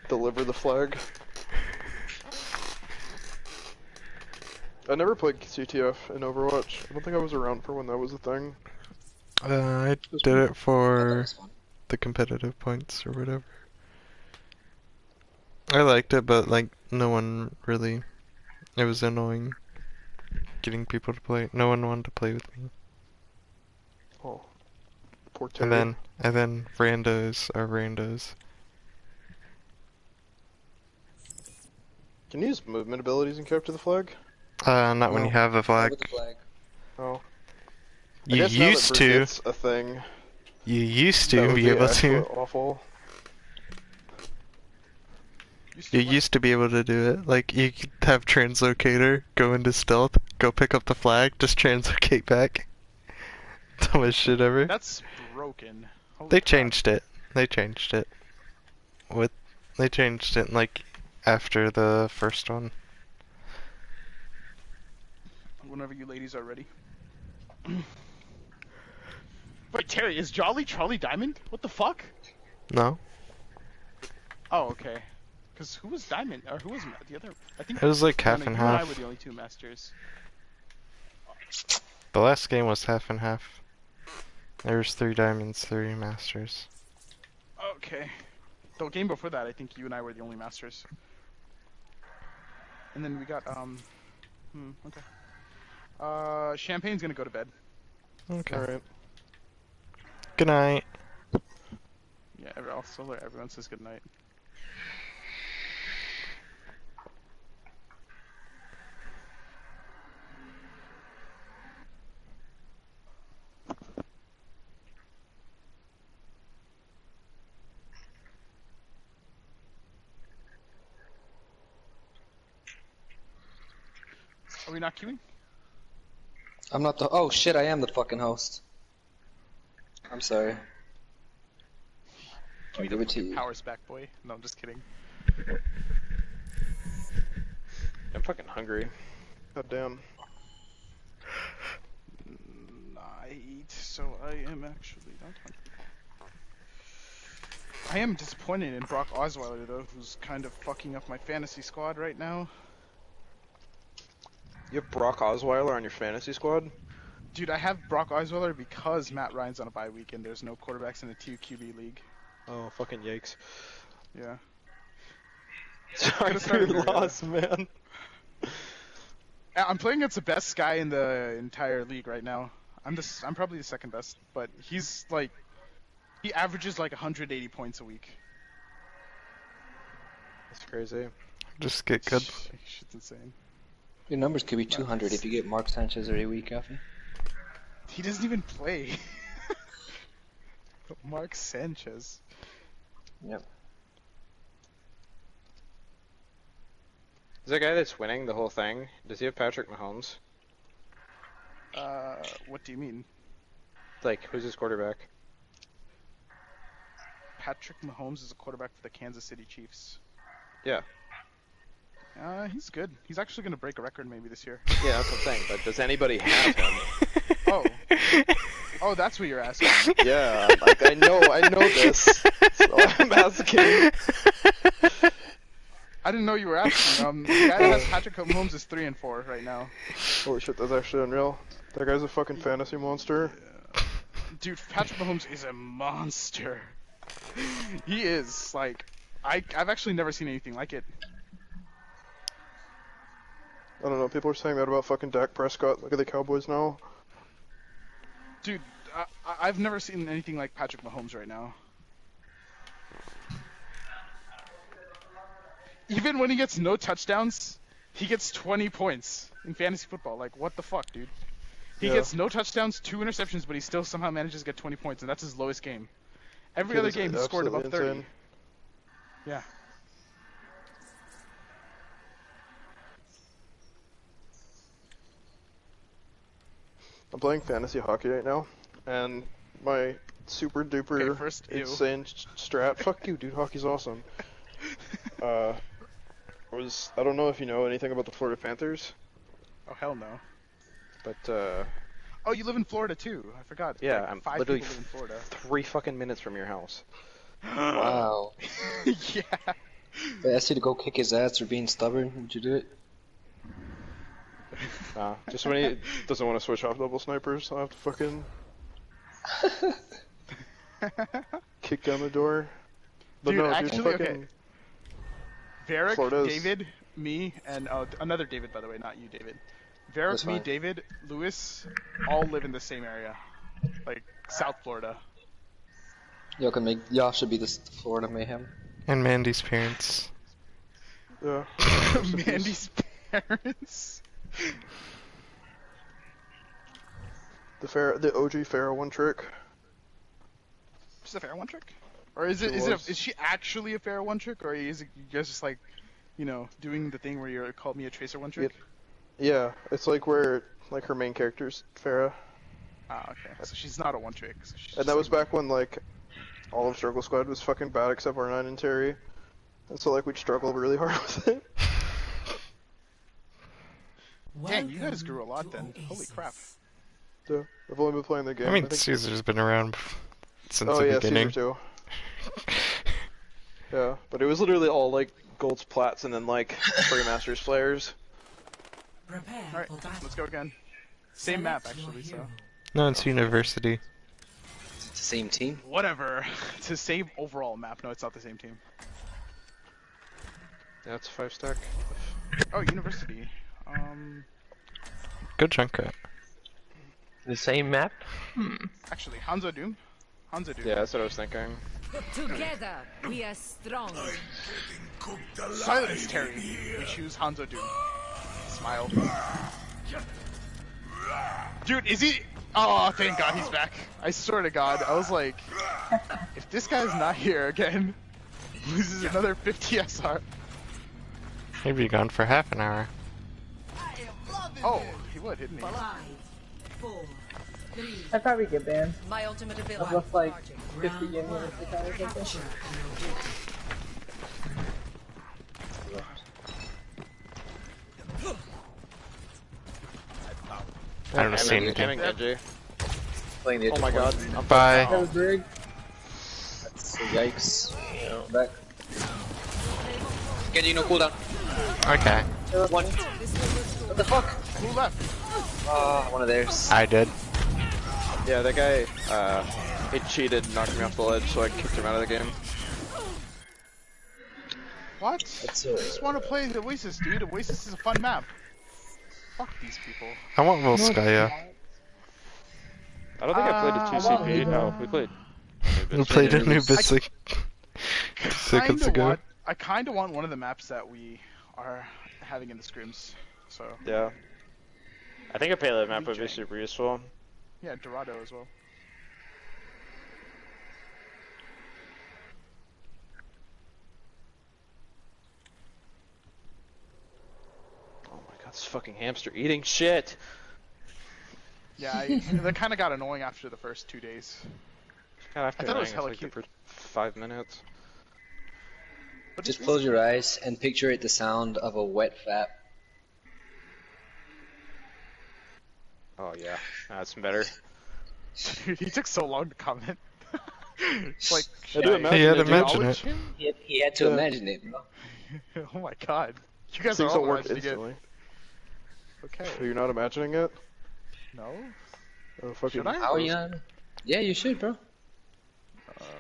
Deliver the flag. I never played CTF in Overwatch. I don't think I was around for when that was a thing. I did it for the competitive points or whatever. I liked it, but like no one really. It was annoying getting people to play. No one wanted to play with me. Oh, poor Terry. And then randos are randos. Can you use movement abilities and capture the flag? Not when you have the flag. With the flag. Oh. You I guess now that used to. Brigitte a thing. You used That to would be able absolute to. awful. You used to be able to do it. Like, you could have translocator, go into stealth, go pick up the flag, just translocate back. Dumbest shit ever. That's broken. Holy They crap. changed it. They changed it. They changed it, like, after the first one. Whenever you ladies are ready. Wait, Terry, is Jolly Trolley Diamond? What the fuck? No? Oh, okay. Because who was Diamond? Or who was the other? I think It was like half you and and I half. were the only two masters. The last game was half and half. There was 3 diamonds, 3 masters. Okay. The game before that, I think you and I were the only masters. And then we got, okay. Champagne's gonna go to bed. Okay. Alright. Good night. Yeah, everyone says good night. Are we not queuing? I'm not the. Oh shit! I am the fucking host. I'm sorry. Give me Give the it to fucking you. powers back, boy. No, I'm just kidding. I'm fucking hungry. God damn. I eat, so I am actually not hungry. I am disappointed in Brock Osweiler though, who's kind of fucking up my fantasy squad right now. You have Brock Osweiler on your fantasy squad? Dude, I have Brock Osweiler because Matt Ryan's on a bye week and there's no quarterbacks in the 2 QB league. Oh, fucking yikes. Yeah. Sorry for your loss, man. I'm playing against the best guy in the entire league right now. I'm probably the second best, but he's like, he averages like 180 points a week. That's crazy. Just get good. Shit's insane. Your numbers could be 200 if you get Mark Sanchez every week, Alfie. He doesn't even play. Mark Sanchez. Yep. Is that guy that's winning the whole thing? Does he have Patrick Mahomes? What do you mean? Like, who's his quarterback? Patrick Mahomes is a quarterback for the Kansas City Chiefs. Yeah. He's good. He's actually gonna break a record maybe this year. Yeah, that's what I'm saying, but does anybody have him? Oh. Oh, that's what you're asking. Yeah, like I know this. So I'm asking. I didn't know you were asking. The guy that has Patrick Mahomes is 3-4 right now. Holy shit, that's actually unreal. That guy's a fucking fantasy monster. Dude, Patrick Mahomes is a monster. He is, like, I've actually never seen anything like it. I don't know, people are saying that about fucking Dak Prescott. Look at the Cowboys now. Dude, I've never seen anything like Patrick Mahomes right now. Even when he gets no touchdowns, he gets 20 points in fantasy football. Like, what the fuck, dude? He gets no touchdowns, 2 interceptions, but he still somehow manages to get 20 points, and that's his lowest game. Every other game, he scored above 30. Insane. Yeah. I'm playing fantasy hockey right now, and my super duper Okay, first, ew. insane strat. Fuck you, dude. Hockey's awesome. I don't know if you know anything about the Florida Panthers. Oh, hell no. But, Oh, you live in Florida, too. I forgot. yeah, Like, I'm 5 literally people live in Florida. 3 fucking minutes from your house. Wow. Yeah. They asked you to go kick his ass for being stubborn. Would you do it? Nah, just when he doesn't want to switch off double snipers, I'll have to fucking kick down the door. But Dude, no, actually, dude, fucking... okay. Varric, Florida's... David, me, and another David, by the way, not you, David. Varric, me, David, Lewis, all live in the same area, like South Florida. Y'all should be the Florida Mayhem. And Mandy's parents. Yeah. Mandy's parents. The OG Pharaoh one trick. Just a Pharaoh one trick? Or is she actually a Pharaoh one trick, or is it you guys just like, you know, doing the thing where you called me a Tracer one trick? Yeah, it's like where like her main character's Farah. Ah, okay. So she's not a one trick. So And that was back when like all of Struggle Squad was fucking bad except R9 and Terry. And so like we'd struggle really hard with it. Dang, you guys grew a lot then. Holy crap. Yeah, I've only been playing the game. I mean, think... Caesar's been around since oh, the yeah, beginning. Caesar too. Yeah. But it was literally all like golds, plats, and then like Masters players. Alright, let's go again. Same map actually, so. No, it's University. It's the same team? Whatever. It's the same overall map. No, it's not the same team. That's 5-stack. Oh, University. Go Junkrat. The same map? Actually, Hanzo Doom. Hanzo Doom. Yeah, that's what I was thinking. Together, we are strong. Silence, Terry. We choose Hanzo Doom. Smile. Dude, is he... Oh, thank God he's back. I swear to God, I was like, if this guy's not here again, loses another 50 SR. He'd be gone for half an hour. Oh, he would, didn't he? 5, 4, 3. I'd probably get banned. My ultimate I've ability. lost like 50 games in a 6 hours or Capture something. an objective. I don't see anything. Genji. Playing the Oh my god. I'm Bye. That was rigged. so Yikes. Back. Get you no cooldown. Okay. One. What the fuck? Who left? One of theirs. I did. Yeah, that guy, he cheated, knocked me off the ledge, so I kicked him out of the game. What? I just want to play the Oasis, dude. Oasis is a fun map. Fuck these people. I want Volskaya. I don't think I played a 2CP. No, we played. We played Anubis like 2 seconds ago. I kind of want one of the maps that we are having in the scrims. So. Yeah. I think a payload map would be super useful. Yeah, Dorado as well. Oh my god, this fucking hamster eating shit! Yeah, that kind of got annoying after the first 2 days. God, I thought it was hella like cute. for 5 minutes. But just close your eyes and picture it the sound of a wet fap. Oh yeah, that's better. Dude, he took so long to comment. Like, I do imagine he had to it, dude. mention it. He had to imagine it, bro. Oh my god. You guys Things are all don't work imagining instantly. it. Okay. So you're not imagining it? No? Oh, fucking... Should I? How are you? Yeah, you should, bro.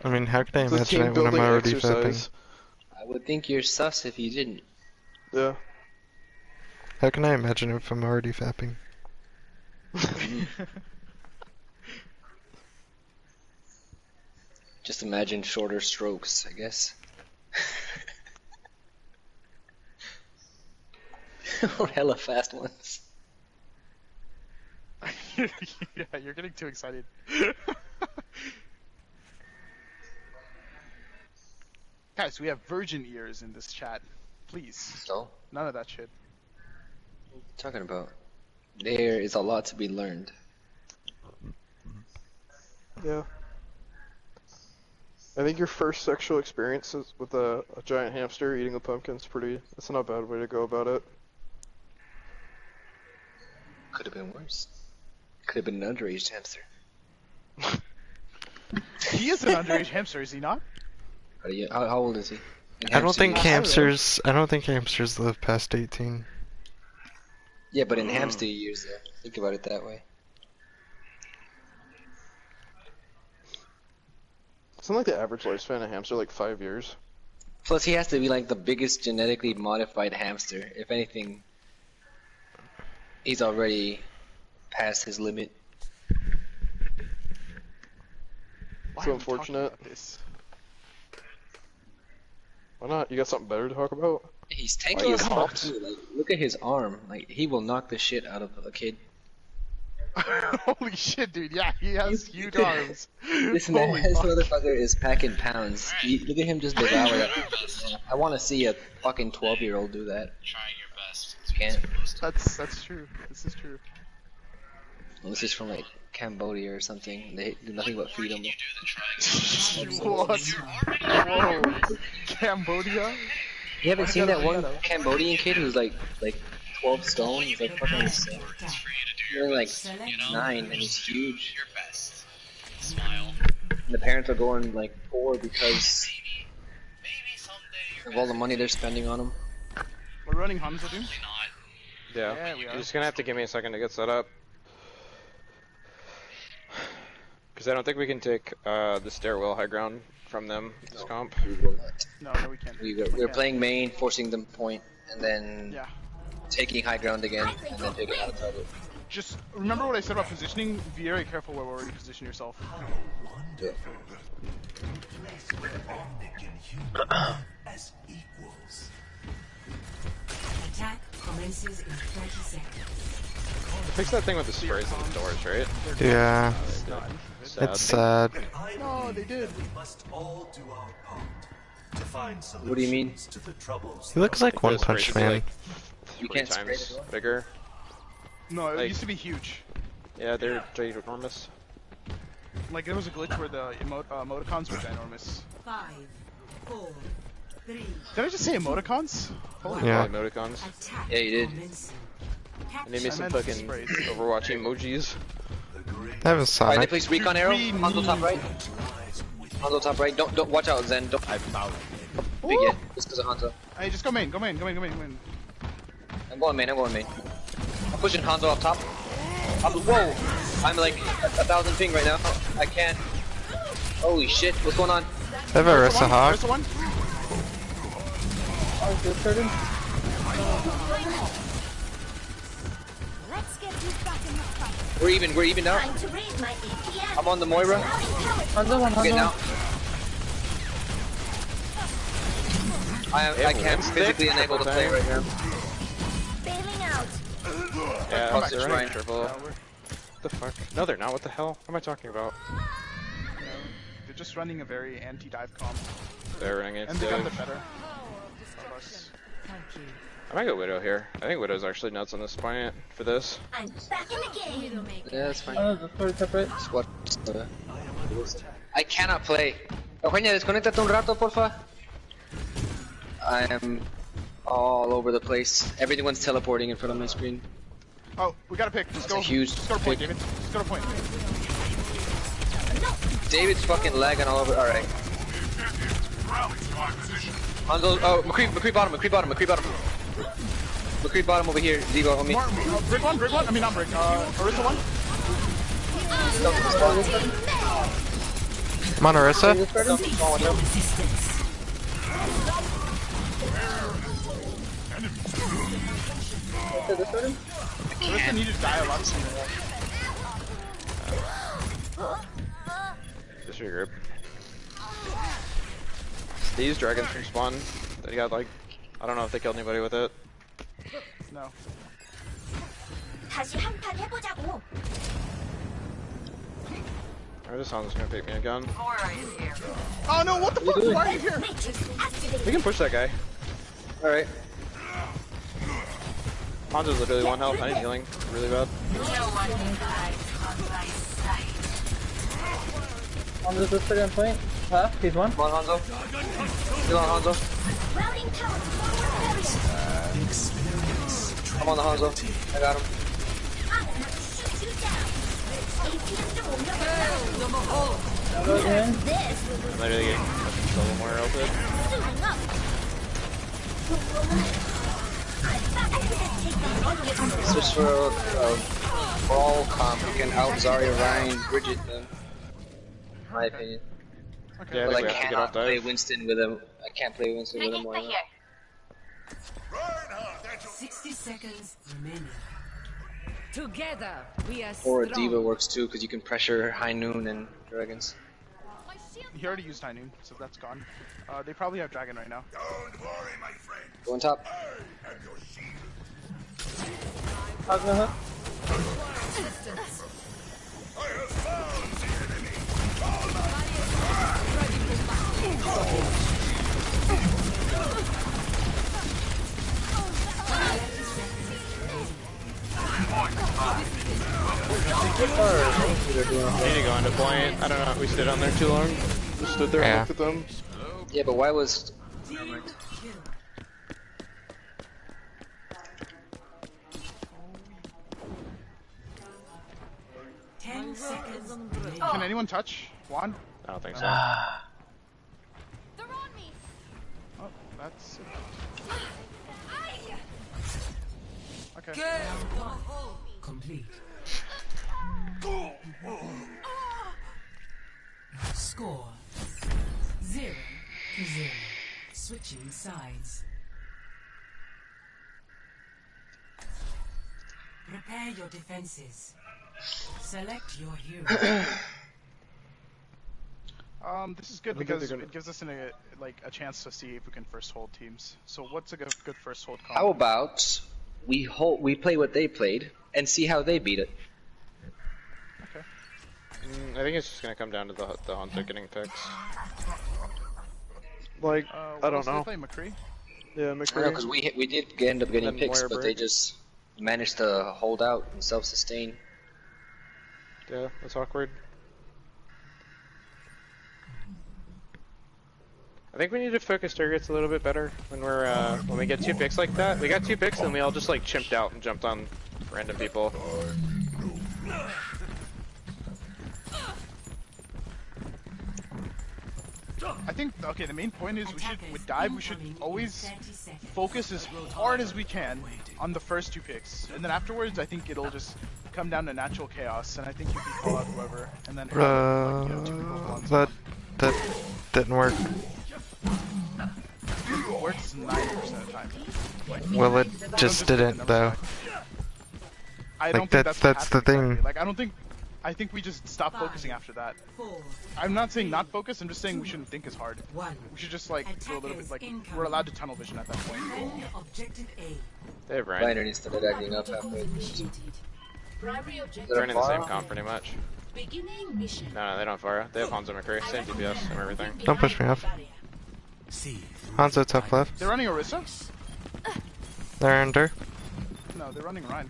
I mean, how could I It's a imagine team it when I'm building already exercise. fapping? I would think you're sus if you didn't. Yeah. How can I imagine it if I'm already fapping? Just imagine shorter strokes, I guess. Or hella fast ones. Yeah, you're getting too excited. Guys, we have virgin ears in this chat. Please. So? None of that shit. What are you talking about? There is a lot to be learned. Yeah. I think your first sexual experience is with a giant hamster eating a pumpkin is that's not a bad way to go about it. Could have been worse. Could have been an underage hamster. He is an underage hamster, is he not? How old is he? I don't think hamsters live past 18. Yeah, but in hamster years, though. Think about it that way. Isn't like the average lifespan of a hamster like 5 years? Plus, he has to be like the biggest genetically modified hamster. If anything, he's already past his limit. So unfortunate. Why not? You got something better to talk about? He's tanky as fuck too. Like, look at his arm. Like, he will knock the shit out of a kid. Holy shit, dude! Yeah, he has huge arms. This motherfucker is packing pounds. Look at him just devour that. I want to see a fucking 12-year-old do that. Trying your best. Can't. That's true. This is true. Unless he's from like Cambodia or something. They do nothing but feed him. What? Whoa! Cambodia? You haven't seen that one Cambodian kid who's like 12 stone? He's like fucking insane. He's only like 9 and he's huge. And the parents are going like poor because of all the money they're spending on him. We're running Hamza, dude. Yeah, we are. You're just gonna have to give me a second to get set up. Because I don't think we can take the stairwell high ground from them this comp. No, we can't. We're playing main, forcing them point, and then taking high ground again, and then taking out of target. Just remember what I said about positioning. Be very careful where you position yourself. Yeah. As equals. Attack commences in 30 seconds. Fix that thing with the sprays on the doors, right? Yeah. It's sad. No, they did. We must all do our part to find solutions What do you mean? to the troubles. He looks like One Those sprays Punch should be, Man. like, You 3 can't spray times the door? bigger. No, it Like- used to be huge. Yeah, they're ginormous. Like there was a glitch where the emoticons were ginormous. 5, 4, 3. Did I just say emoticons? Holy Yeah. Emoticons. Attack Yeah, you did. commencing. I need me some meant fucking sprays. Overwatch emojis. That was Alright, they Sonic. place recon arrow on the top right. Hanzo top right. Don't watch out, Zen. Don't. I found Big hit. Just because of Hanzo. Hey, just go main. Go main. Go main. Go main. Go main. I'm going main. I'm pushing Hanzo up top. Whoa! I'm like 1,000 ping right now. I can't. Holy shit! What's going on? I have a Ressa Hawk. Where's the one? Oh, is this hurting? Let's get you back in the fight. We're even now. Time to raise my EPM. I'm on the Moira. Hanzo. Okay, now. I can't physically enable to play right now. Bailing out. Yeah, Fuck they're this running Ryan. triple. What the fuck? No, they're not. What the hell? What am I talking about? They're just running a very anti-dive comp. They're running it. And they got it better. I might go Widow here. I think Widow's actually nuts on this point for this. I'm back in the game. Yeah, that's fine. Oh, that's very separate. Squad. I cannot play. Eugenia, desconéctate un rato, porfa. I am all over the place. Everyone's teleporting in front of my screen. Oh, we got a pick. Just go. a huge Just go to point, pick. David. Just go to point. David's fucking lagging all over. Alright. Hanzo, oh, McCree bottom. McCree bottom over here. Devo on me. Brick one. I mean, not brick. Orisa one. I'm on Orisa. Orisa needed to die a lot sooner. Just regroup. These dragons from spawn, they got like, I don't know if they killed anybody with it. No. 다시 한판 해보자고. Or this Hanzo's gonna pick me a gun. Oh no! What the fuck? Why are you here? We can push that guy. Alright. Hanzo's literally 1 health. I need healing really bad. Hanzo's just pretty on point. Huh? He's one. Come on, Hanzo. Still on Hanzo. I'm on the Hanzo. I got him. Hanzo's in. I'm literally getting a little more ulted. It's just for a brawl comp. You can out Zarya, Ryan, Bridget them. In my opinion. Okay. Yeah, I But I think we have to get cannot off play dive. Winston with him. I can't play Winston with him. 60 seconds remaining. Together, we are Or a strong. Diva works too, because you can pressure High Noon and Dragons. He already used High Noon, so that's gone. They probably have Dragon right now. Go on top. Hanzo. I need to go into point. I don't know. We stood on there too long. Just stood there and looked at them. Yeah, but why was... 10 seconds remaining. Can anyone touch Juan? I don't think so. They're on me. Oh, that's it. Okay. Round 1 complete. Score 0-0. Switching sides. Prepare your defenses. Select your hero. This is good because it gives us a chance to see if we can first hold teams. So what's a good first hold combo? How about we play what they played and see how they beat it? Okay. I think it's just gonna come down to the Hunter getting picks. Like, I don't know. They play McCree? Yeah, I know, McCree. because we did end up getting Then picks, Moira but they break. just managed to hold out and self-sustain. Yeah, that's awkward. I think we need to focus targets a little bit better when we're when we get 2 picks like that. We got 2 picks and we all just like chimped out and jumped on random people. I think, okay, the main point is with dive, we should always focus as hard as we can on the first 2 picks. And then afterwards, I think it'll just come down to natural chaos, and I think you can call out whoever, and then have, like, 2 people go on. That didn't work. It works 90% of the time. Like, Well, it just didn't, though. I don't Like, think that's the thing. exactly. Like, I think we just stop focusing after that. I'm not saying not focus, I'm just saying we shouldn't think as hard. We should just, like, do a little bit, like, we're allowed to tunnel vision at that point. They have Ryan. Liner needs to start acting up halfway. They're running the same comp pretty much. No, they don't have Pharah. They have Hanzo McCree, same DPS and everything. Don't push me off. Hanzo top left. They're running Orisa? They're under. No, they're running Ryan.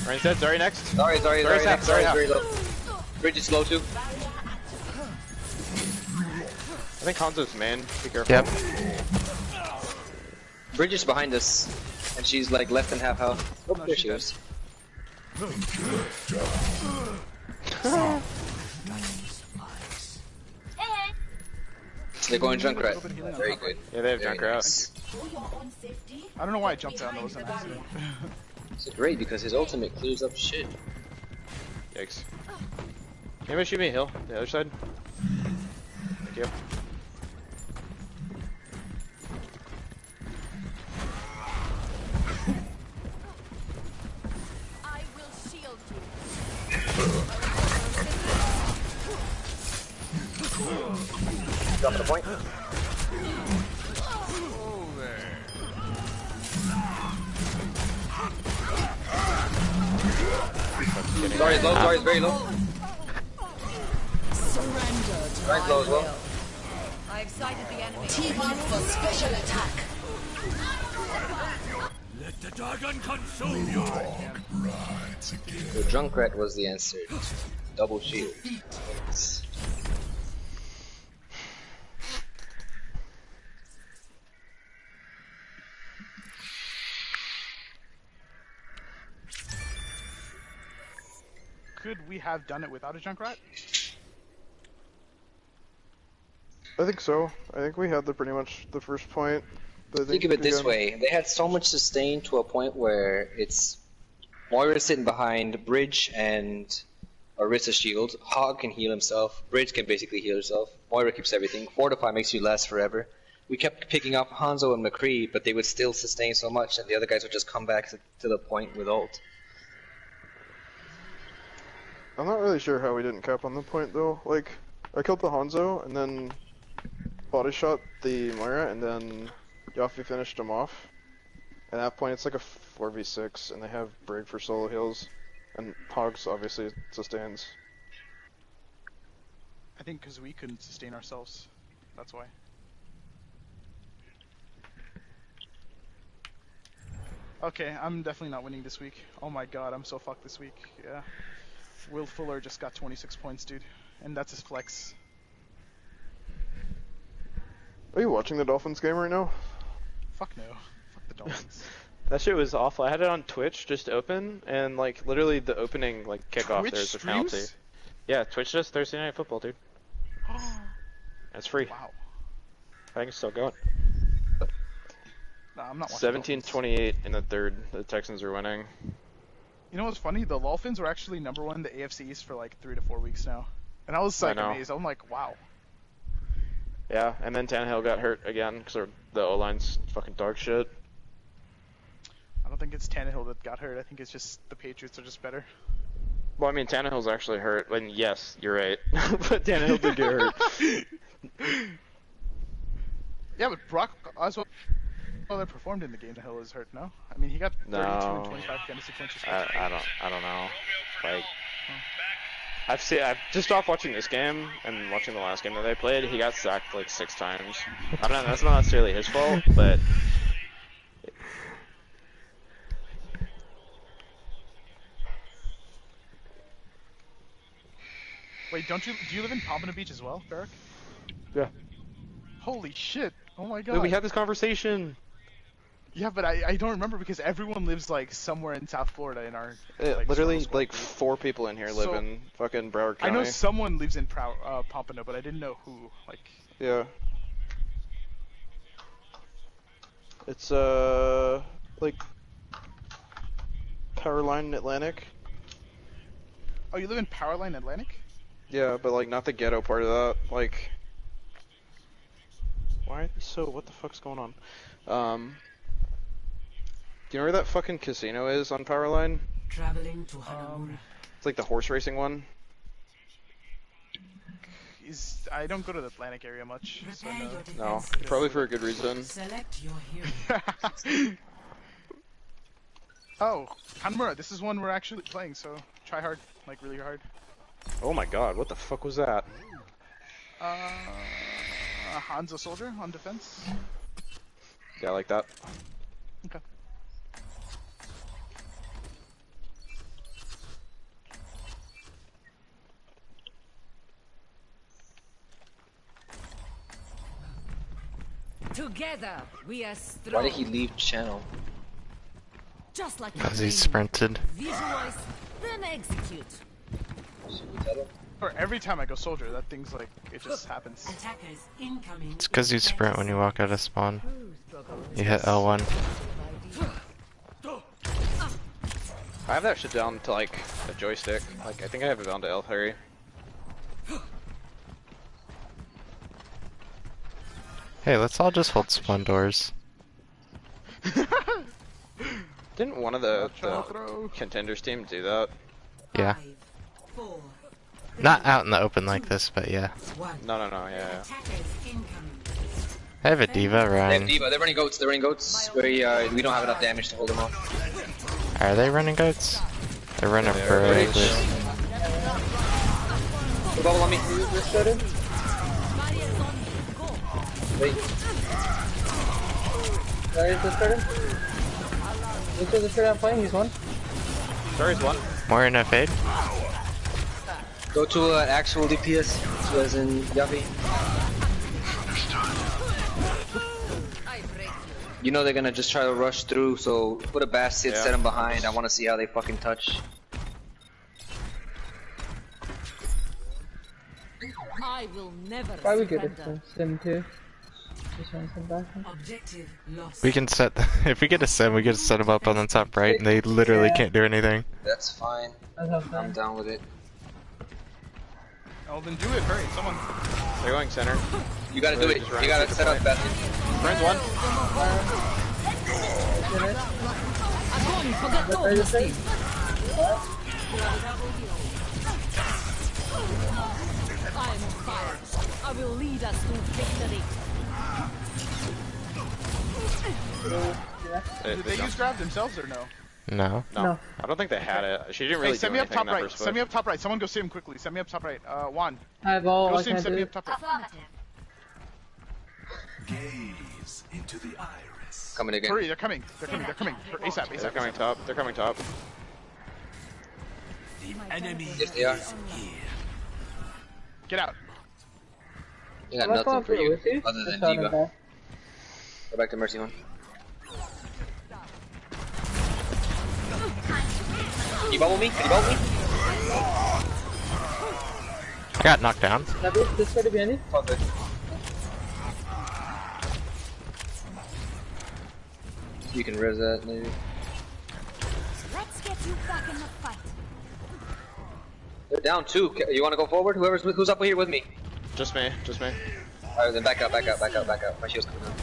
Ryan's dead, Zari next. Sorry, next. Sorry, very low. Bridge is low too. I think Hanzo's main, be careful. Yep. Bridge is behind us, and she's like less than half health. Oh, there she is. They're going Junkrat. Very good. Yeah, they have Junkrat. Nice. I don't know why I jumped out. That was an accident. It's great because his ultimate clears up shit. Yikes. Anybody shoot me a heal? The other side? Thank you. I will shield Drop the point. Sorry, low. Sorry, very low. Right, low as well. I've sighted the enemy. TV for special attack. Let the dragon consume you. The Junkrat was the answer. Double shield. Could we have done it without a Junkrat? I think so. I think we had pretty much the first point. Think of it this way: they had so much sustain to a point where it's Moira sitting behind Bridge and Orisa shield. Hog can heal himself. Bridge can basically heal herself. Moira keeps everything. Fortify makes you last forever. We kept picking up Hanzo and McCree, but they would still sustain so much, and the other guys would just come back to the point with ult. I'm not really sure how we didn't cap on the point though. Like, I killed the Hanzo and then body shot the Moira and then Yaffe finished him off. At that point it's like a 4v6 and they have Brig for solo heals. And Hogs obviously sustains. I think because we couldn't sustain ourselves. That's why. Okay, I'm definitely not winning this week. Oh my god, I'm so fucked this week. Yeah. Will Fuller just got 26 points, dude. And that's his flex. Are you watching the Dolphins game right now? Fuck no. Fuck the Dolphins. That shit was awful. I had it on Twitch just open, and like literally the opening like kickoff Twitch there's a streams? penalty. Yeah, Twitch does Thursday Night Football, dude. That's free. Wow. I think it's still going. Nah, I'm not watching 17-28 in the third. The Texans are winning. You know what's funny? The Dolphins were actually #1 in the AFC East for like 3 to 4 weeks now. And I was like amazed. I'm like, wow. Yeah, and then Tannehill got hurt again because the O-line's fucking dog shit. I don't think it's Tannehill that got hurt. I think it's just the Patriots are just better. Well, I mean, Tannehill's actually hurt. And yes, you're right. But Tannehill did get hurt. Yeah, but Brock Osweiler performed in the game. Tannehill is hurt, no? I mean, he got 32 and 25 fantasy points. I don't know. Like, I've just off watching this game and watching the last game that they played. He got sacked like 6 times. I don't know. That's not necessarily his fault, but. Wait, do you live in Pompano Beach as well, Barrick? Yeah. Holy shit! Oh my god. Dude, we had this conversation. Yeah, but I don't remember because everyone lives like somewhere in South Florida in our like, Literally, struggle like squad. 4 people in here live So, in fucking Broward I County. know someone lives in Pompano, but I didn't know who. Like, Yeah. It's like Powerline Atlantic. oh, you live in Powerline Atlantic? Yeah, but like not the ghetto part of that. Like, why? So what the fuck's going on? Do you know where that fucking casino is on Powerline? Traveling to Hanamura. It's like the horse racing one. I don't go to the Atlantic area much. So Prepare no. your No, defenses. probably for a good reason. Select your hero. Oh, Hanamura, this is one we're actually playing, so try hard, like really hard. Oh my god, what the fuck was that? Hanzo soldier on defense. Yeah, like that. Okay. Together, we are strong. Why did he leave channel? Just like Because he sprinted. Visualize, then execute. Or every time I go soldier, that thing's like, it just happens. Attackers incoming. It's because you sprint when you walk out of spawn. You hit L1. I have that shit down to like a joystick. Like I think I have it down to L3. Hey, let's all just hold spawn doors. Didn't one of the contenders team do that? Yeah. Not out in the open like this, but yeah. No, yeah. I have a diva, They have Ryan. D.Va. They're running goats. They're running goats. We don't have enough damage to hold them off. Are they running goats? They're running Bridge. birds. Bubble on me. Wait. Where is this turret? Look at the turret I'm playing, he's one. Sorry's one. More in F8? Go to an actual DPS, so as in Yavi. You know they're gonna just try to rush through, so put a basket, set them behind. I want to see how they fucking touch. I will never Why we good surrender. at Sim 2? Just want some back. Objective lost. We can set, if we get a sim, we can set them up on the top right, and they literally can't do anything. That's fine. I'm down with it. Oh, then do it, hurry, someone. They're going center. You gotta do it. You gotta set up basket. Friends one. I'm fire. I will lead us to victory. Did they use grab themselves or no? No. No. I don't think they had it. She didn't really Hey, send do me up anything in top that right. first Send me push. up top right. Someone go see him quickly. Send me up top right. Juan. I have all. Go I see him. can't Send do me it. up top right. Gaze into the iris. Coming again. Hurry, they're coming. They're coming. They're coming. ASAP. ASAP. They're coming top. They're coming top. The enemy Yes, they are. is here. Get out. They got Am I nothing going for you with you? other than Just shot him D.Va. back. Go back to Mercy one. Can you bubble me? Can you bubble me? I got knocked down. Now this side behind you? Fuck it. You can res that maybe. Let's get you back in the fight. They're down two. You want to go forward? Who's up here with me? Just me. Just me. Alright, then back up, back up, back up, back up. My shield's coming down.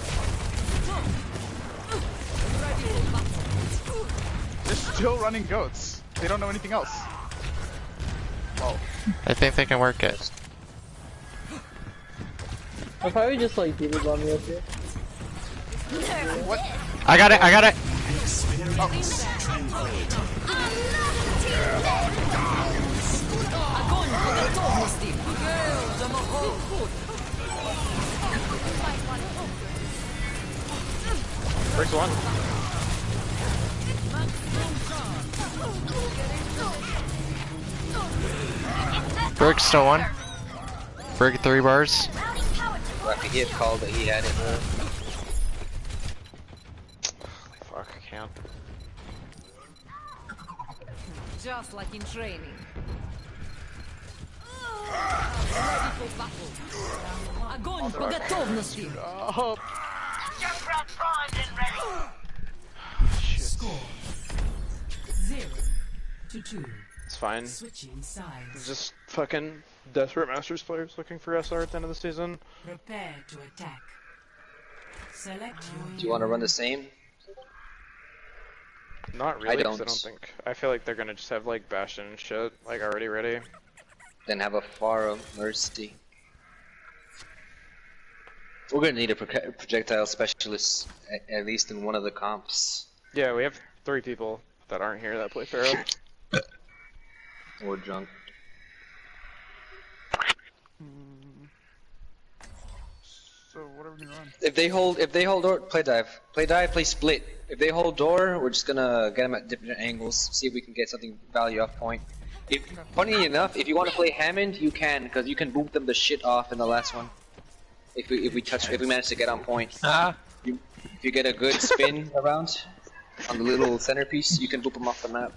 They're still running goats. They don't know anything else. Well, I think they can work it. I'll probably just like D.Va bomb me up here. what? I got it, I got it! First one. Berg still one. Berg 3 bars. Like he had called that he had it. out. Just like in training. Огонь по готовности. Score 0-2. It's fine. Switching sides. It's just fucking desperate Masters players looking for SR at the end of the season. Prepare to attack. Select your. Do you want to run the same? Not really, I 'cause I don't. don't think. I feel like they're gonna just have like Bastion and shit, like already ready. Then have a Pharah Mercy. We're gonna need a projectile specialist at least in one of the comps. Yeah, we have 3 people that aren't here that play Pharaoh. Or drunk. So what are we gonna run? If they hold door, play dive. Play dive, play split. If they hold door, we're just gonna get them at different angles, see if we can get something value off point. Funny enough, if you want to play Hammond, you can, because you can boot them the shit off in the last one. If we manage to get on point. If you get a good spin around on the little centerpiece, you can boop them off the map.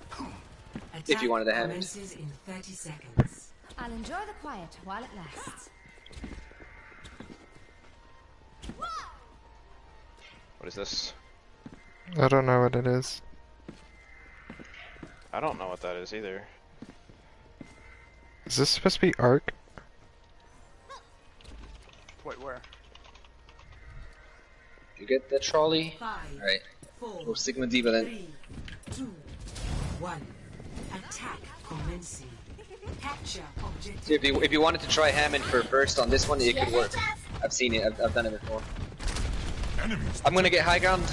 If you wanted to Hammond. Commences in 30 seconds. I'll enjoy the quiet while it lasts. What is this? I don't know what it is. I don't know what that is either. Is this supposed to be Arc? Wait, where? You get the trolley? 5, Alright. 4, Go Sigma Diva then. 3, 2, 1. Attack commencing. Capture objective. So if you wanted to try Hammond for first on this one, it could work. I've seen it, I've done it before. I'm gonna get high ground.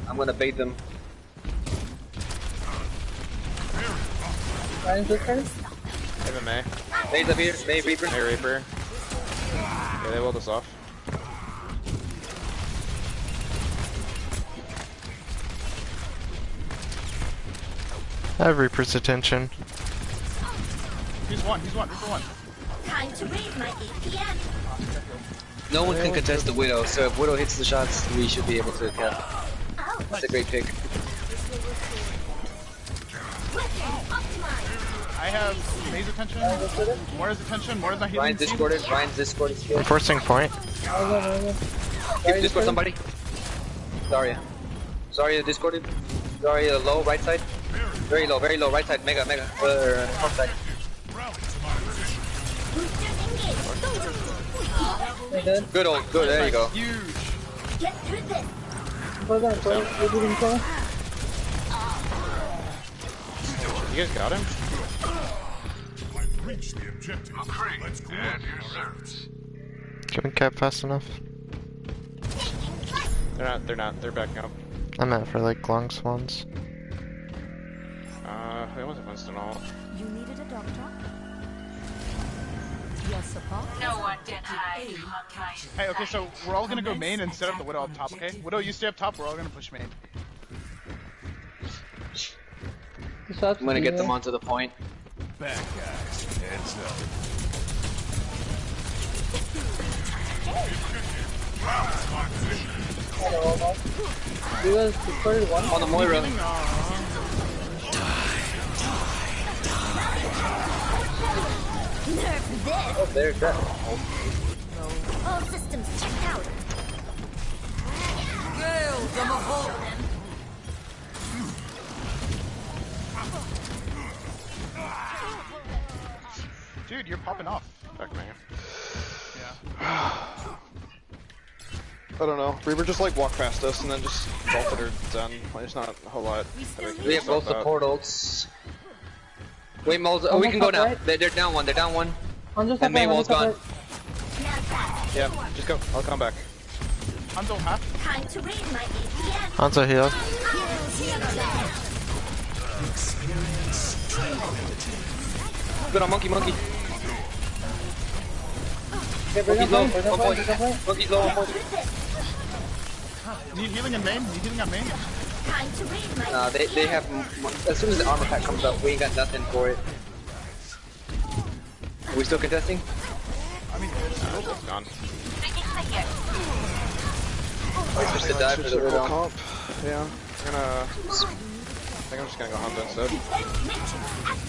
I'm gonna bait them. Ryan's this turn? Hey, May. May's up here, May Reaper. May Reaper. Yeah, they walled us off. I have Reaper's attention. He's one, Reaper one. Time to raise my APM. No one can contest the Widow, so if Widow hits the shots, we should be able to kill. That's a great pick. I have May's attention, Moira's attention, Moira's not healing. Ryan's discorded. I'm forcing point. Keep discord somebody. Zarya discorded. Zarya low, right side. Very low, right side, mega, top side. Good, there you go. Huge. Get through this. You guys got him? I've reached the objective. Let's go. Can we cap fast enough? They're not, they're backing up. I'm out for like long swans. It wasn't Winston all. You needed a doctor? Your support? No one can hide from my Hey, okay, so we're all gonna go main instead of the Widow up top, okay? Widow, you stay up top, we're all gonna push main. I'm gonna get them onto the point. Bad guys, heads up. On the Moira. Nerf this! Oh, there's that. All systems checked out. Gale, come aboard. Dude, you're popping off. Fuck, man. Yeah. I don't know. Reaper just like walked past us and then just vaulted her done. There's not a whole lot. We have both the portals. Wait, Moles. Oh, we can go now. Right? They're down one. I'm just And Maywall's gone. Yeah, just go. I'll come back. Hanzo half. Time to raise my APM. Hanzo heal. Good on Monkey. Monkey's low. 1 point. Monkey's low. 1 point. Need healing in main? Need healing on main? Time to raise my Nah, they have. As soon as the armor pack comes up, we ain't got nothing for it. Are we still contesting? I mean, It's gone. Wait, switch to dive for the widow. Comp. Yeah, I'm gonna. I think I'm just gonna go hunt instead.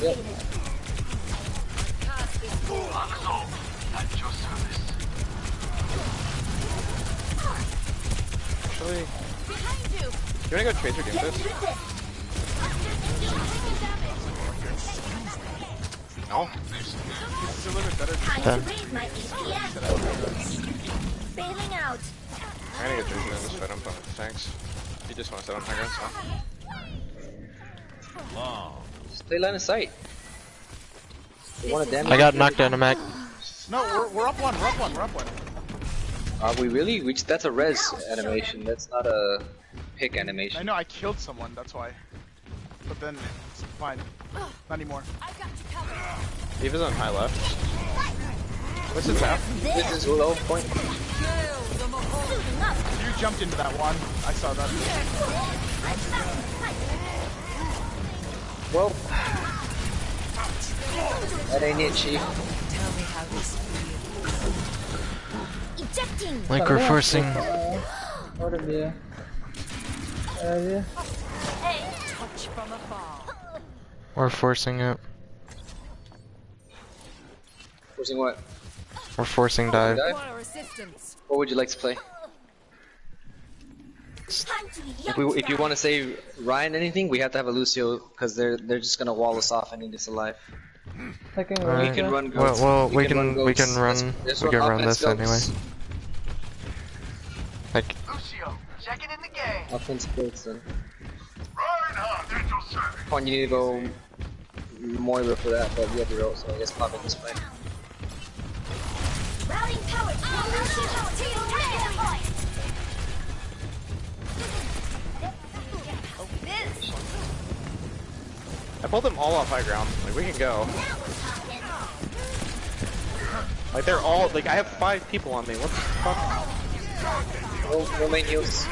Yep. Actually, you wanna go Tracer Doomfist? No. It's a little bit better. Bailing out. I'm gonna get Tracer and just fight him, but thanks. You just wanna set on high ground, so. Just play line of sight. You want to damage? I got knocked down a Mac. No, we're up one. We're up one. We're up one. Are we really? That's a res animation. That's not a pick animation. I know I killed someone. That's why. But then it's fine. Not anymore. Diva's on high left. What's his tap? This is low point. You jumped into that one. I saw that. Well, that ain't it, Chief. Tell me how this feels. Ejecting. Like we're forcing. Order me. Yeah. Touch from afar. We're forcing it. Forcing what? We're forcing dive. Require assistance. What would you like to play? If you want to say Ryan anything, we have to have a Lucio because they're just gonna wall us off ending this alive. Taking We can run goats. Well, we can run goats. run. Let's We can run offense this anyway. goats. Like, Lucio, checking in the game. Offense goats then. Come on, you need to go Moira for that, but we have your ult, so I guess pop it this way. Routing power. I pulled them all off high ground. Like, we can go. Like, they're all, like, I have 5 people on me. What the fuck? No main heals.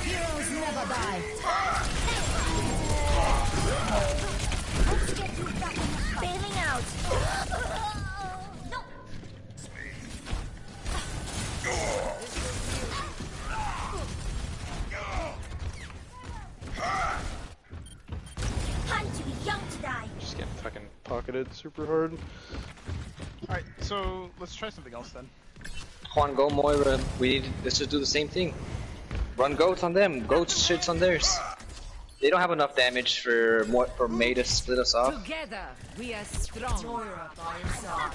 Heroes never die. Bailing out. Time to be young to die. Just getting fucking pocketed super hard. Alright, so let's try something else then. Juan, go Moira. Let's just do the same thing. Run goats on them. Goats shits on theirs. They don't have enough damage for May to split us off. Together, we are strong. Moira by your side.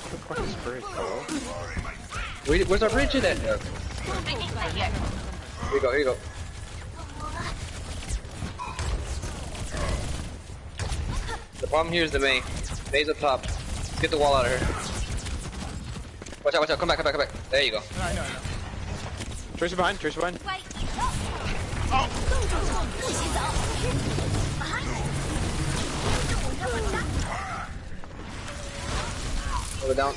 What the fuck is Bridge, bro? Wait, where's our bridge at? Here you go, here you go. The problem here is the May. May's up top. Get the wall out of her. Watch out, come back. There you go. I know. Tracer behind, Tracer behind. Hold it down.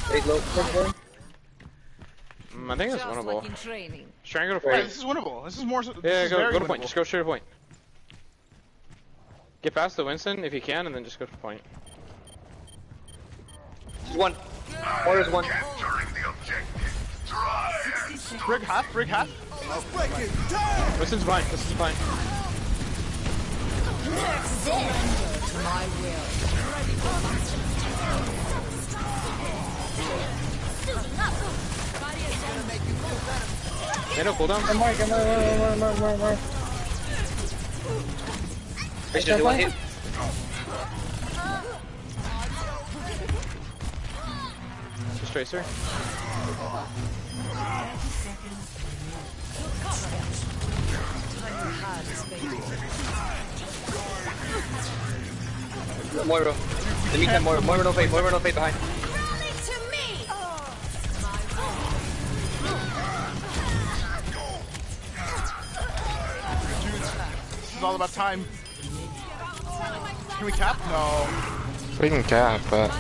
Hey, low. I think it's Just winnable. like in training. Just try and go to Yeah, point. this is winnable. This is more. This Yeah, is go very to winnable. point. Just go straight to point. Get past the Winston if you can, and then just go to point. She's one. Moira's one. Brig half. Winston's fine. Winston's fine. To my will. Hey, no cooldown. More. Tracer, do one hit. Just Tracer. Moira. In the meantime, Moira no fade behind. This is all about time. Can we cap? No. we can cap, but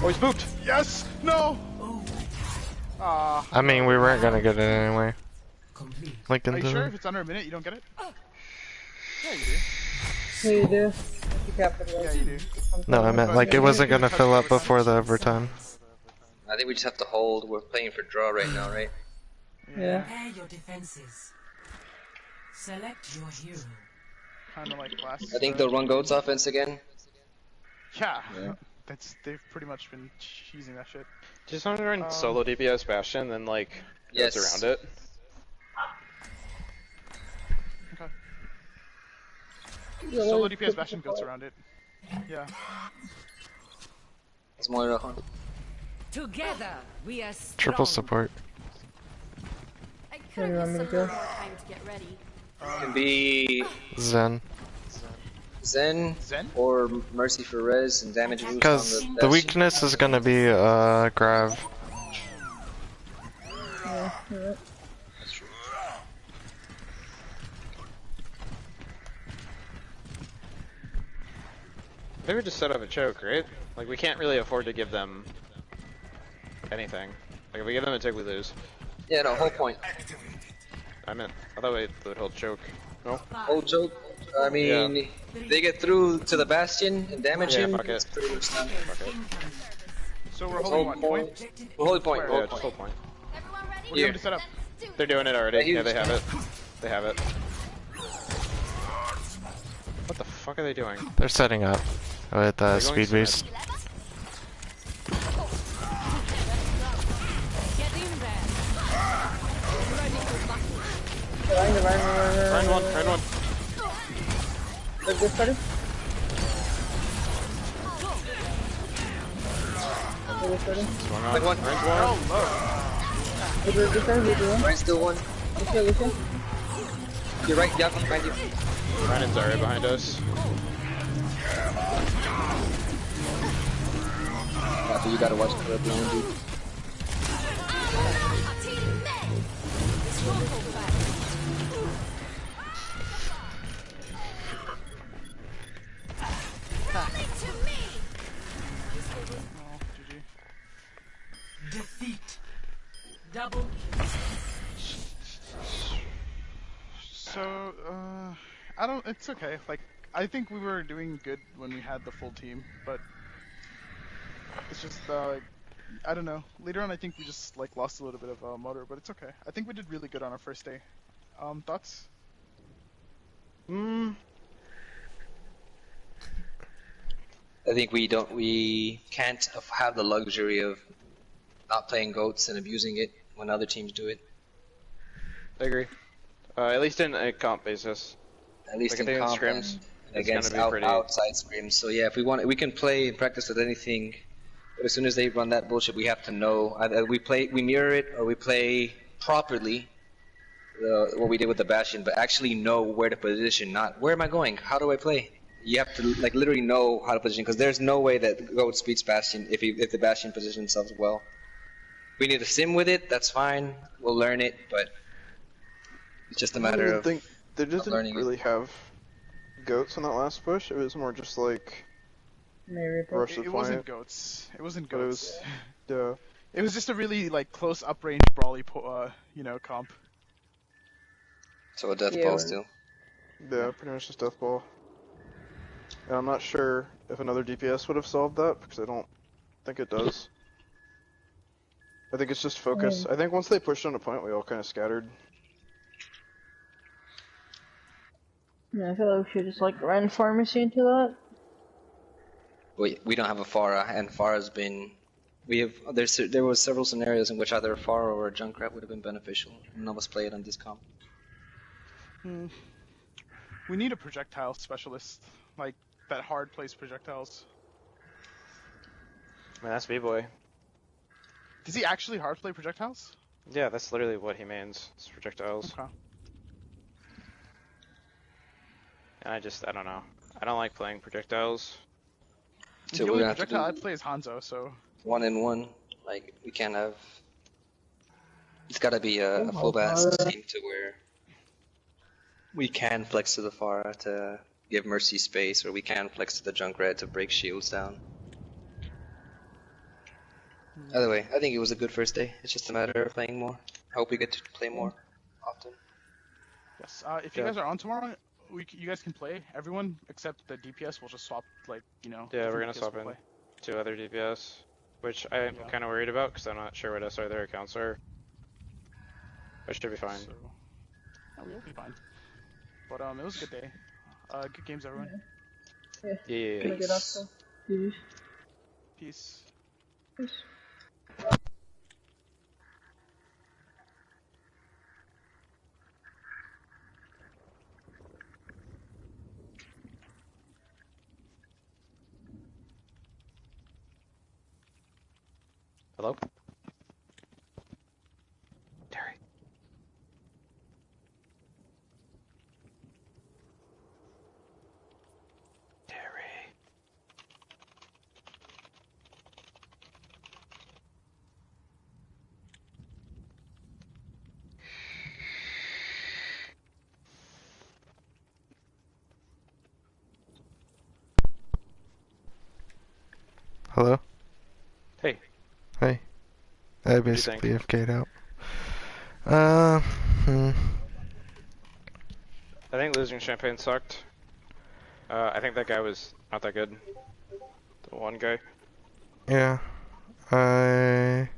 Oh, he's pooped. Yes. No. I mean, we weren't gonna get it anyway. Like Are you into sure if it's under a minute you don't get it? Yeah, you do. Yeah, you do. You capitalize. Yeah, you do. No, I meant like it wasn't gonna fill up before the overtime. I think we just have to hold. We're playing for draw right now, right? Yeah. Prepare your defenses. Select your hero. Kind of like last. I think they'll run goats offense again. Yeah. Yeah. They've pretty much been cheesing that shit. Just want to run solo DPS Bastion, then like Yes. goes around it. Okay. Solo DPS Bastion goes around it. Yeah. It's more Rohan. Together, we are strong. Triple support. I Where do you could want use me some to go? more time to get ready. Can be Zen. Zen, or Mercy for res and damage boost Because on the weakness is gonna be Grav. Yeah, alright. That's true. I think we just set up a choke, right? Like we can't really afford to give them anything. Like if we give them a tick, we lose. Yeah, no, whole point. I thought we would hold choke. No. Whole joke. I mean, they get through to the Bastion and damage him. Fuck it. It's pretty much done. Fuck it. So we're holding one point. We're holding point. Yeah, Hold just point. hold point. Everyone ready? What do you want to set up? They're doing it already. Yeah, Yeah, they have it. They have it. What the fuck are they doing? They're setting up with They're going speed to boost. Get in there. Round one, round one. Let's get started. Let's get started. What's going on? Like one. Round one. Let's get started. Let's get started. Ryan's still one. Let's go. You're right, yeah, behind you. Ryan's already behind us. So you gotta watch the behind you. Defeat. Double kill. So, I don't. It's okay. Like, I think we were doing good when we had the full team, but it's just I don't know. Later on, I think we just like lost a little bit of motor, but it's okay. I think we did really good on our first day. Thoughts? I think we can't have the luxury of not playing goats and abusing it when other teams do it. I agree. At least in a comp basis. At least Like, in I think comp scrims, and it's against gonna be pretty- outside scrims. So yeah, if we want, we can play and practice with anything. But as soon as they run that bullshit, we have to know either we mirror it or we play properly. What we did with the Bastion, but actually know where to position. Not where am I going? How do I play? You have to like literally know how to position because there's no way that Goat beats Bastion if the Bastion positions themselves well. We need to sim with it. That's fine. We'll learn it, but it's just a matter of. think they just didn't learning it. really have goats on that last push. It was more just like rush the It wasn't point. goats. It wasn't But it goats. was, It was just a really like close uprange brawly, comp. So a death Yeah, ball right. still. yeah, pretty much just death ball. And I'm not sure if another DPS would have solved that because I don't think it does. I think it's just focus. I think once they pushed on a point, we all kind of scattered. Yeah, I feel like we should just like run pharmacy into that. We don't have a Pharah, and Pharah's been. We have there was several scenarios in which either a Pharah or a Junkrat would have been beneficial. None of us play it on this comp. We need a projectile specialist, like that hard plays projectiles. I mean, that's B-Boy. Does he actually hard play projectiles? Yeah, that's literally what he means. It's projectiles. Okay. And I don't know. I don't like playing projectiles. So the we're only gonna have to projectile I do play is Hanzo, so 1-in-1. Like we can't have. It's got to be a full bass team to where we can flex to the Pharah to give Mercy space, or we can flex to the Junkrat to break shields down. Either way, I think it was a good first day. It's just a matter of playing more. I hope we get to play more often. yes. If you guys are on tomorrow, you guys can play. Everyone except the DPS will just swap, like, you know. Yeah, we're different gonna DPS swap will in play. 2 other DPS, which I'm Yeah. kind of worried about because I'm not sure what SR their accounts are. But should be fine. So, yeah, we'll be fine. But it was a good day. Good games, everyone. Yeah. Gonna get off so. Peace. Peace. Peace. Hello? Terry. Terry. Hello? Hey. Hey. I What'd you basically think? FK'd out. I think losing Champagne sucked. I think that guy was not that good. The one guy. Yeah. I...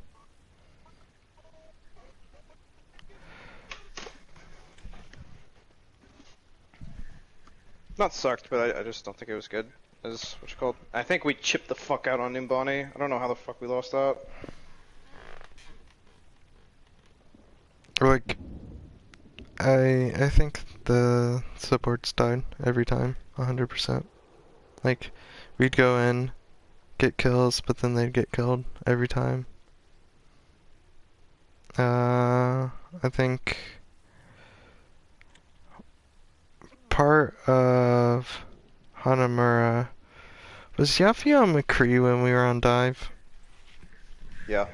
Not sucked, but I just don't think it was good. Is what you called. I think we chipped the fuck out on Nimbani. I don't know how the fuck we lost that. Like... I think the supports died every time, 100%. Like, we'd go in, get kills, but then they'd get killed every time. I think part of Hanamura was Yafia on McCree when we were on dive. Yeah.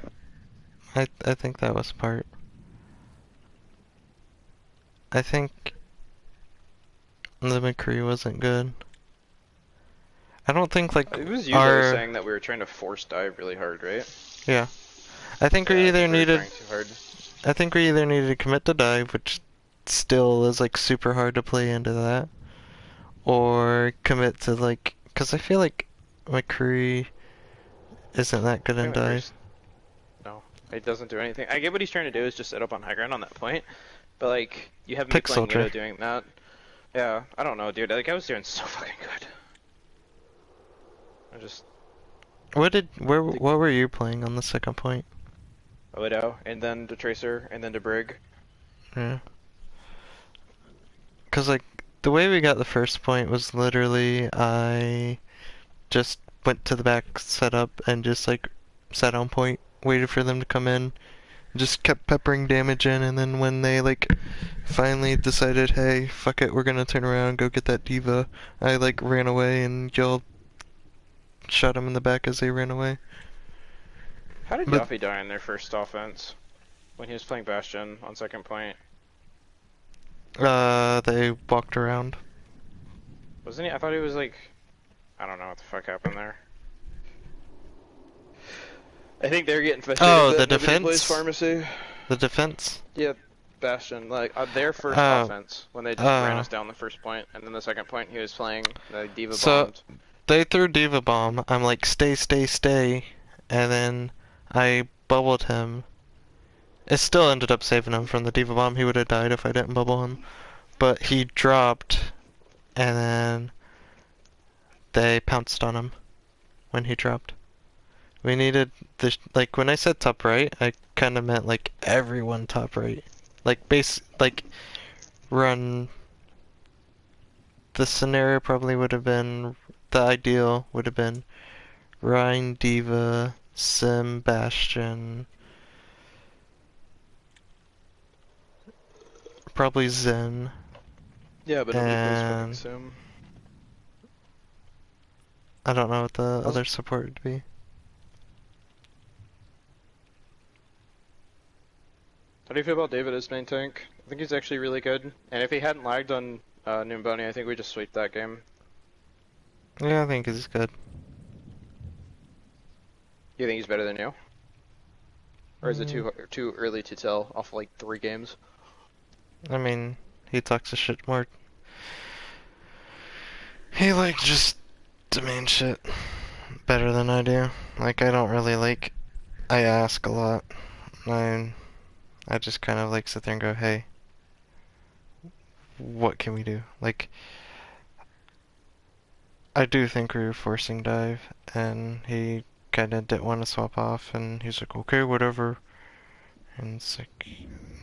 I think that was part. I think the McCree wasn't good. I don't think like It was you that was saying that we were trying to force dive really hard, right? Yeah. I think Yeah, we I either think we were needed trying too hard. I think we either needed to commit to dive, which still is like super hard to play into that, or commit to like, cause I feel like McCree isn't that good in dive. No, it doesn't do anything. I get what he's trying to do is just set up on high ground on that point, but like you have me Pick playing Soldier. Widow doing that. Yeah, I don't know, dude. Like I was doing so fucking good. I just What were you playing on the second point? Widow, and then the Tracer, and then the Brig. Yeah. Cause like the way we got the first point was literally I just went to the back, set up, and just like sat on point, waited for them to come in, just kept peppering damage in, and then when they like finally decided, hey, fuck it, we're gonna turn around and go get that diva, I like ran away and yelled, shot him in the back as they ran away. How did But- Yaffe die in their first offense when he was playing Bastion on second point? They walked around. Wasn't he? I thought he was like, I don't know what the fuck happened there. I think they're getting frustrated. Oh, that the nobody plays defense? Pharmacy. The defense? Yeah, Bastion. Like their first offense when they just ran us down the first point, and then the second point he was playing the Diva bombed. They threw Diva Bomb. I'm like, stay, stay, stay. And then I bubbled him. It still ended up saving him from the Diva Bomb. He would have died if I didn't bubble him. But he dropped, and then they pounced on him when he dropped. We needed the like when I said top right, I kind of meant like everyone top right, like run. The scenario probably would have been the ideal would have been Rhine, Diva, Sim, Bastion, probably Zen. Yeah, but nobody plays fucking Sim. I don't know what the other support would be. How do you feel about David as main tank? I think he's actually really good. And if he hadn't lagged on Noombony, I think we just sweep that game. Yeah, I think he's good. You think he's better than you? Or is it too early to tell off like 3 games? I mean, he talks a shit more. He like just demands shit better than I do. Like I don't really like. I ask a lot. I just kind of like sit there and go, hey, what can we do? Like, I do think we were forcing dive, and he kind of didn't want to swap off, and he's like, okay, whatever. And it's like,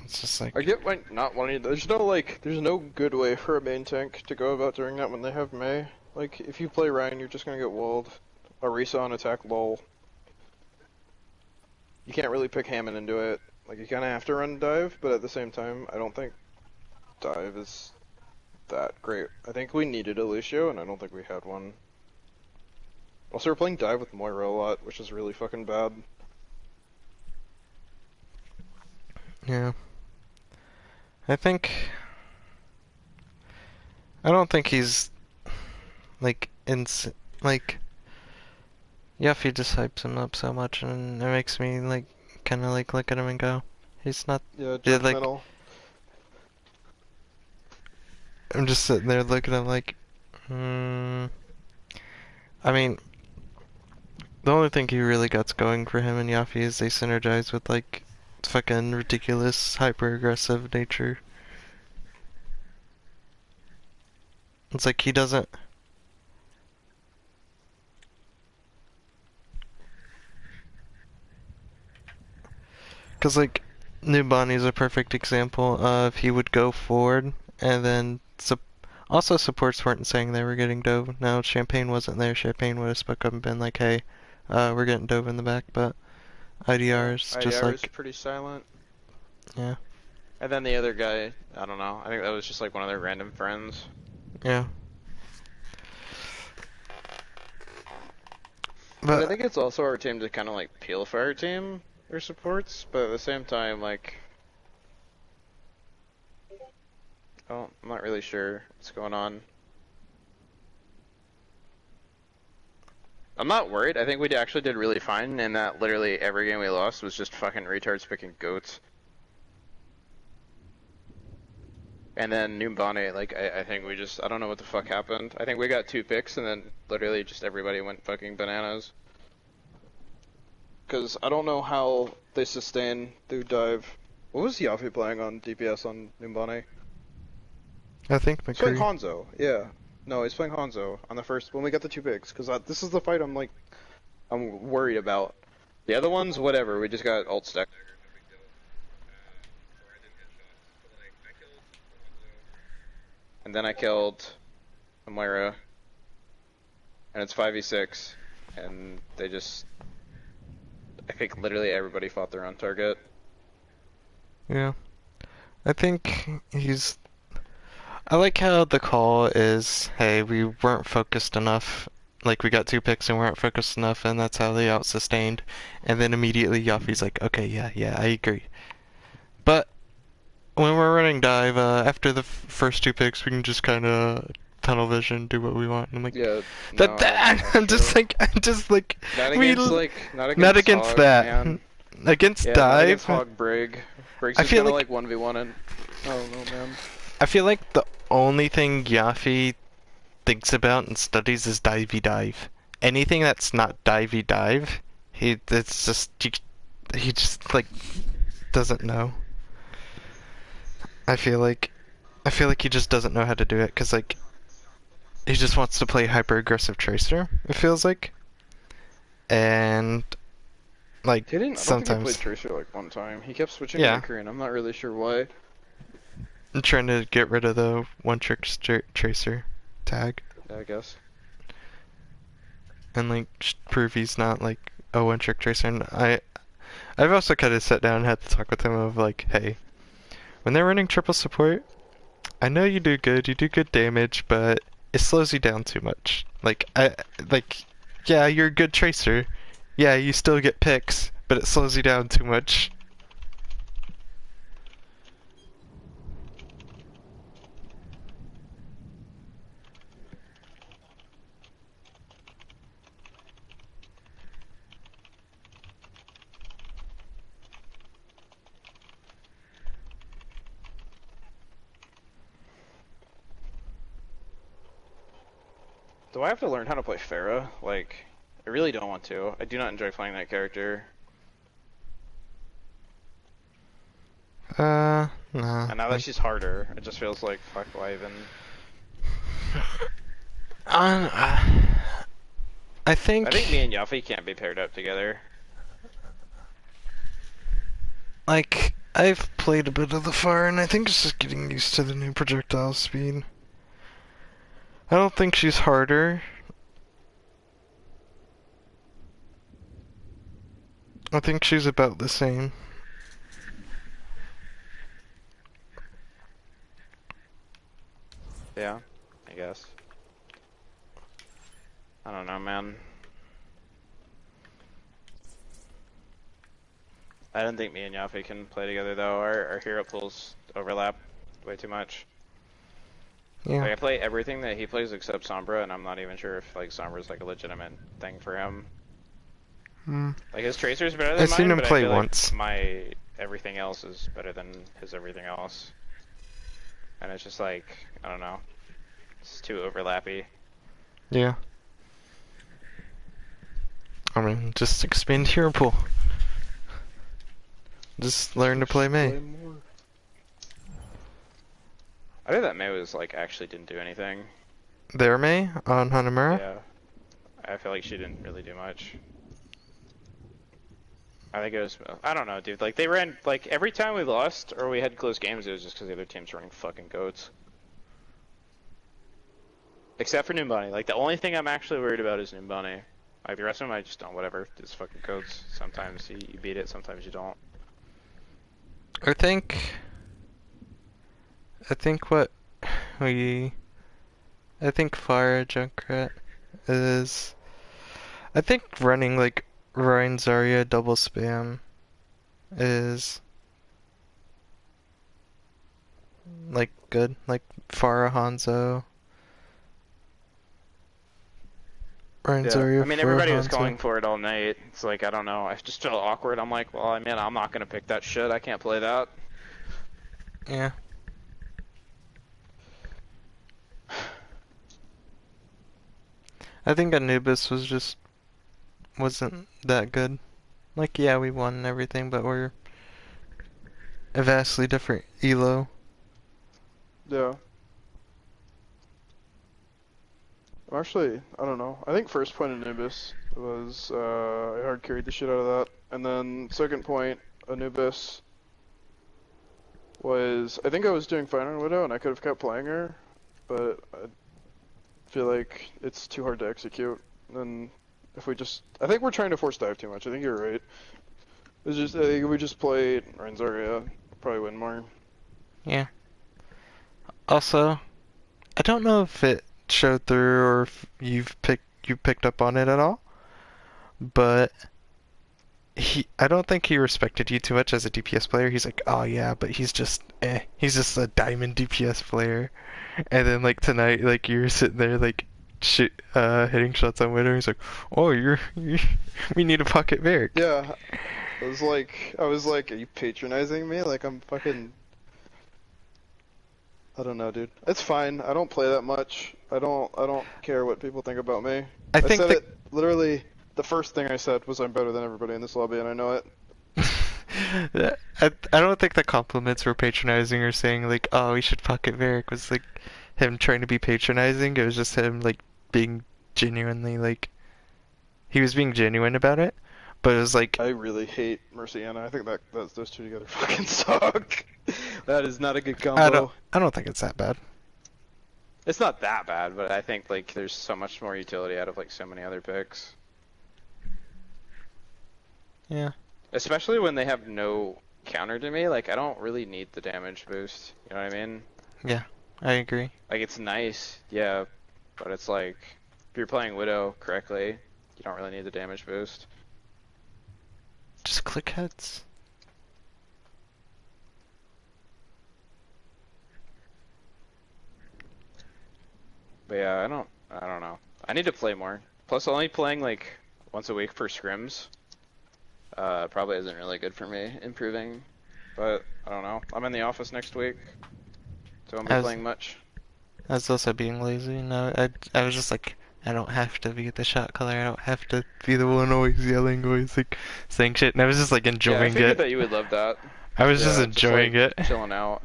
it's just like. I get like not wanting. There's no good way for a main tank to go about doing that when they have Mei. Like, if you play Ryan, you're just gonna get walled. Orisa on attack, lol. You can't really pick Hammond into it. Like, you kind of have to run dive, but at the same time, I don't think dive is that great. I think we needed a Lucio, and I don't think we had one. Also, we're playing dive with Moira a lot, which is really fucking bad. Yeah. I don't think he's, like, like, Yuffie just hypes him up so much, and it makes me, like, kind of, like, look at him and go, he's not, Yeah, like, judgmental. I'm just sitting there looking at him like, I mean, the only thing he really got going for him and Yuffie is they synergize with, like, fucking ridiculous, hyper-aggressive nature. It's like he doesn't... Cause like, Nubani's a perfect example of he would go forward, and then also supports weren't saying they were getting dove. Now, Champagne wasn't there, Champagne would have spoke up and been like, hey, we're getting dove in the back, but IDR is just IDR like... is pretty silent. Yeah. And then the other guy, I don't know, I think that was just like one of their random friends. Yeah. But I think it's also our team to kind of like peel for our team, their supports, but at the same time, like, oh, I'm not really sure what's going on. I'm not worried. I think we actually did really fine, and that literally every game we lost was just fucking retards picking goats. And then Numbani, like, I think we just, I don't know what the fuck happened. I think we got 2 picks, and then literally just everybody went fucking bananas. Because I don't know how they sustain through dive. What was Yafi playing on DPS on Numbani? I think He's playing McCree. Hanzo, yeah. No, he's playing Hanzo on the first, when we got the 2 picks. Because this is the fight I'm worried about. The other ones, whatever, we just got ult stack. And then I killed Moira, and it's 5v6, and they just, I think literally everybody fought their own target. Yeah. I think I like how the call is, hey, we weren't focused enough. Like, we got 2 picks and weren't focused enough, and that's how they out-sustained. And then immediately Yuffie's like, okay, yeah, I agree. But when we're running dive, after the first 2 picks, we can just kind of tunnel vision, do what we want. And I'm like, yeah, I'm just like, not against, not against Hog, that. man. Against yeah, dive. Not against Hog Brig. Briggs is kinda like 1v1 and, oh no, man. I feel like the only thing Yafi thinks about and studies is divey dive. Anything that's not divey dive, he just like doesn't know. I feel like he just doesn't know how to do it because like he just wants to play hyper aggressive tracer. It feels like, and like I don't sometimes think he played tracer like one time. He kept switching to McCree, and I'm not really sure why. I'm trying to get rid of the one trick tracer tag. Yeah, I guess. And like prove he's not like a one trick tracer. And I've also kind of sat down and had to talk with him of like, hey, when they're running triple support, I know you do good damage, but it slows you down too much. Yeah, you're a good tracer. Yeah, you still get picks, but it slows you down too much. Do I have to learn how to play Pharah? Like, I really don't want to. I do not enjoy playing that character. No. And now that she's harder, it just feels like, fuck, why even... I think me and Yuffie can't be paired up together. like, I've played a bit of the fire, and I think it's just getting used to the new projectile speed. I don't think she's harder. I think she's about the same. Yeah, I guess. I don't know, man. I don't think me and Yuffie can play together, though. Our hero pools overlap way too much. Yeah. Like, I play everything that he plays except Sombra, and I'm not even sure if like Sombra's like a legitimate thing for him. Like his Tracer's better than I've mine, seen him but play I feel once. like my everything else is better than his everything else. And it's just like, I don't know. It's too overlappy. Yeah. I mean, just expand hero pool. Just learn to play Mei. I think that Mei was like actually didn't do anything. There, Mei on Hanamura. Yeah. I feel like she didn't really do much. I think it was, I don't know, dude. Like, they ran, like, every time we lost or we had close games, it was just because the other team's running fucking goats. Except for Noombani. Like, the only thing I'm actually worried about is Noombani. Like, the rest of them, I just don't, whatever. It's fucking goats. Sometimes you beat it, sometimes you don't. I think what I think Fire Junkrat is, I think running like Ryan Zarya double spam is like good, like Farah Hanzo. Ryan Zarya, I mean, Farah everybody was Hanzo. calling for it all night. It's like, I don't know. I just felt awkward. I'm like, well, I mean, I'm not going to pick that shit. I can't play that. Yeah. I think Anubis wasn't that good. Like, yeah, we won and everything, but we're a vastly different elo. Yeah. I'm actually, I don't know. I think first point Anubis was, I hard carried the shit out of that. And then second point, Anubis was, I think I was doing fine on Widow and I could have kept playing her, but I feel like it's too hard to execute. And if we just, I think we're trying to force dive too much. I think you're right. It's just, I think if we just played Reinzaria, probably win more. Yeah. Also, I don't know if it showed through or if you picked up on it at all, but I don't think he respected you too much as a DPS player. He's like, oh yeah, but he's just a diamond DPS player. And then like tonight, like you're sitting there like hitting shots on Widow. He's like, oh, we need a pocket Varric. Yeah, I was like, are you patronizing me? Like I'm fucking. I don't know, dude. It's fine. I don't play that much. I don't care what people think about me. I think said it literally. The first thing I said was I'm better than everybody in this lobby, and I know it. I don't think the compliments were patronizing or saying like, oh, we should pocket Varric was like him trying to be patronizing. It was just him like being genuinely like, he was being genuine about it. But it was like, I really hate Mercy Anna. I think that those two together fucking suck. That is not a good combo. I don't think it's that bad. It's not that bad, but I think like there's so much more utility out of like so many other picks. Yeah. Especially when they have no counter to me, like I don't really need the damage boost, you know what I mean? Yeah, I agree. Like it's nice, yeah, but it's like, if you're playing Widow correctly, you don't really need the damage boost. Just click heads. But yeah, I don't know. I need to play more. Plus only playing like once a week for scrims. Probably isn't really good for me improving, but I don't know. I'm in the office next week, so I won't be playing much. I was also being lazy. No, I was just like I don't have to be the shot caller. I don't have to be the one always yelling, always like saying shit. And I was just like Yeah, I enjoying figured it. that you would love that. I was just Yeah, enjoying like, it. chilling out.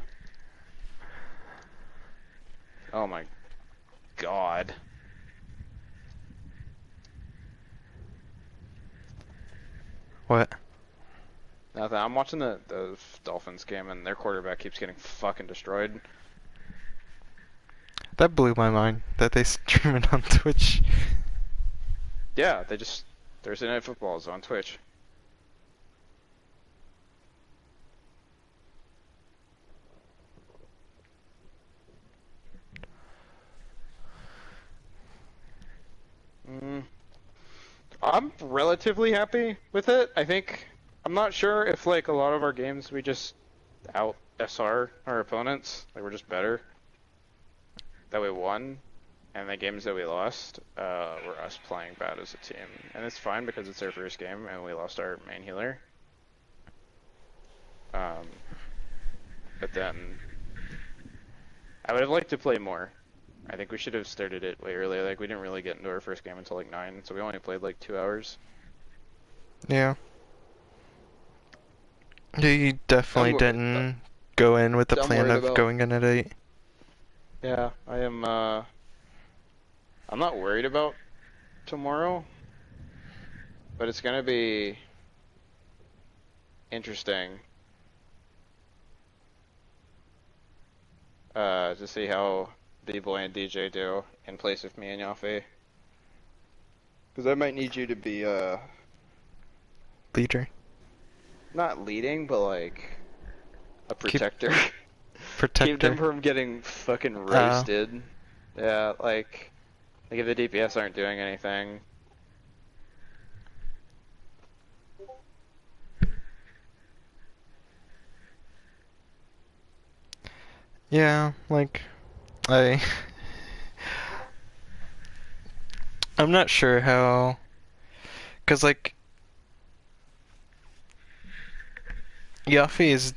Oh my god. What? Nothing. I'm watching the Dolphins game and their quarterback keeps getting fucking destroyed. That blew my mind that they stream it on Twitch. Yeah, they just Thursday Night Football is on Twitch. I'm relatively happy with it. I think I'm not sure if like a lot of our games we just out SR our opponents, like we're just better. That we won, and the games that we lost were us playing bad as a team, and it's fine because it's our first game and we lost our main healer. But then I would have liked to play more. I think we should have started it way earlier. Like we didn't really get into our first game until like 9, so we only played like 2 hours. Yeah. You definitely didn't go in with the plan of going in at 8. Yeah, I am. I'm not worried about tomorrow, but it's gonna be interesting to see how B-Boy and DJ do in place of me and Yafi. Because I might need you to be leader. Not leading, but like a protector. Protector. Keep them from getting fucking roasted. Yeah, like if the DPS aren't doing anything. Yeah, like I'm not sure how, cause like Yafi is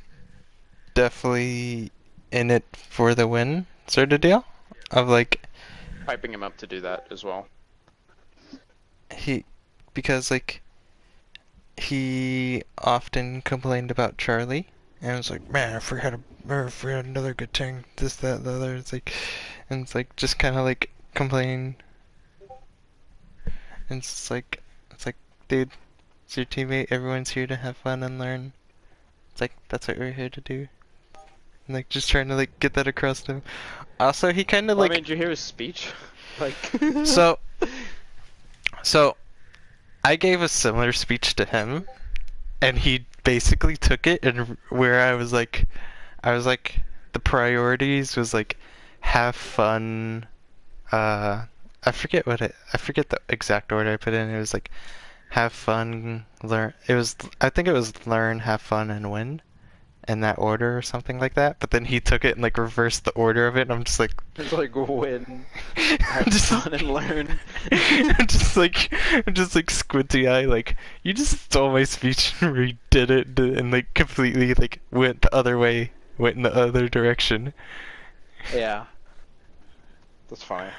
definitely in it for the win, sort of deal. Of like Hyping him up to do that as well. Because like he often complained about Charlie, and it's like, man, if we had another good tank, this, that, the other. It's like, and it's like just kind of like complain. And it's like, dude, it's your teammate. Everyone's here to have fun and learn. It's like that's what we're here to do. And like just trying to like get that across to him. Also, he kind of like. I mean, did you hear his speech? Like. So, I gave a similar speech to him, and he basically took it, and where I was like, the priorities was like, have fun. I forget the exact order I put in. It was like, have fun, learn. I think it was learn, have fun, and win, in that order or something like that. But then he took it and like reversed the order of it, and I'm just like, it's like win, have fun, and learn. I'm just like squinty eye, like you just stole my speech and redid it and like completely like went the other way, went in the other direction. Yeah, that's funny.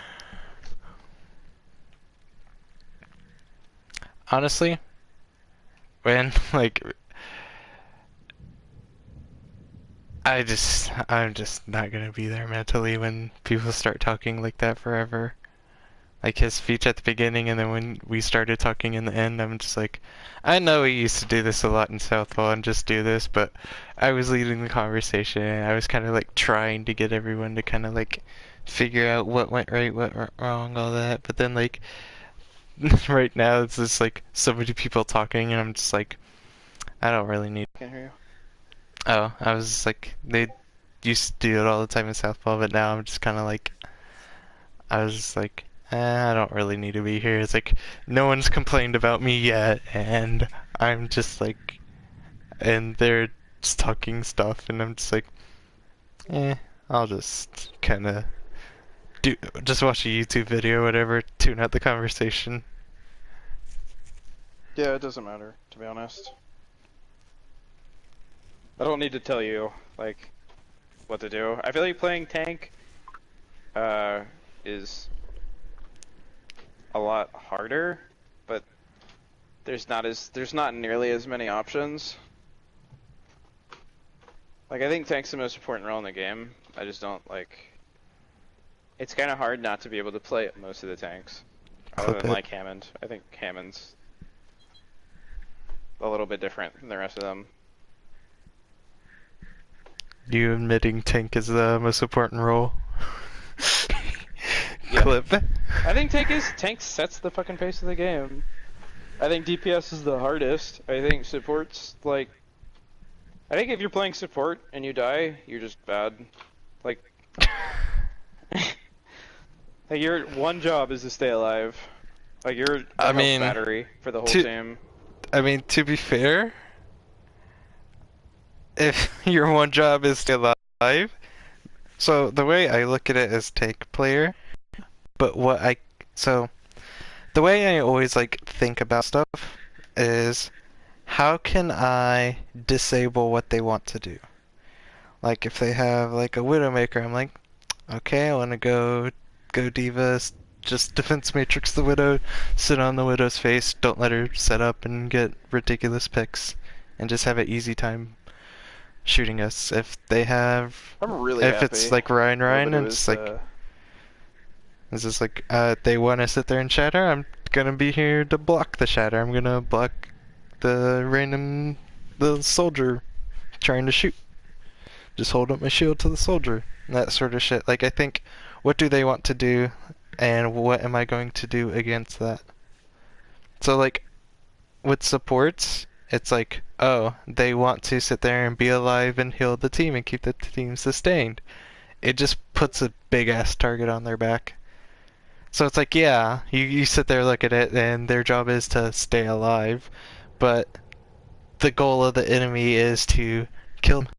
Honestly, when like I'm just not gonna be there mentally when people start talking like that forever. Like his speech at the beginning, and then when we started talking in the end, I'm just like, I know we used to do this a lot in Southpaw and just do this, but I was leading the conversation, and I was kind of like trying to get everyone to kind of like figure out what went right, what went wrong, all that. But then like right now, it's just like so many people talking, and I'm just like, I don't really need. Can't hear you. Oh, I was just like, they used to do it all the time in Southpaw, but now I'm just kind of like, I was just like, I don't really need to be here. It's like, no one's complained about me yet, and I'm just like, and they're just talking stuff, and I'm just like, I'll just kind of just watch a YouTube video or whatever, tune out the conversation. Yeah, it doesn't matter, to be honest. I don't need to tell you, like, what to do. I feel like playing tank, is a lot harder, but there's not nearly as many options. Like, I think tank's the most important role in the game. I just don't like. It's kind of hard not to be able to play most of the tanks, other Clip than it. like Hammond. I think Hammond's a little bit different from the rest of them. You admitting tank is the most important role? Yeah. Clip. I think tank sets the fucking pace of the game. I think DPS is the hardest. I think support's like. I think if you're playing support and you die, you're just bad. Like, like your one job is to stay alive. Like you're the health battery for the whole team. I mean, to be fair, if your one job is to stay alive, so the way I look at it as tank player, but so the way I always like think about stuff is how can I disable what they want to do? Like if they have like a Widowmaker, I'm like, okay, I want to go D.Va, just defense matrix the Widow, sit on the Widow's face, don't let her set up and get ridiculous picks, and just have an easy time shooting us. If they have, I'm really if happy. it's like Ryan, and it's like, it's just like, they want to sit there and shatter, I'm gonna be here to block the shatter. I'm gonna block the soldier trying to shoot. Just hold up my shield to the soldier. And that sort of shit. Like, I think, what do they want to do, and what am I going to do against that? So, like, with supports, it's like, oh, they want to sit there and be alive and heal the team and keep the team sustained. It just puts a big-ass target on their back. So it's like, yeah, you sit there, look at it, and their job is to stay alive, but the goal of the enemy is to kill them.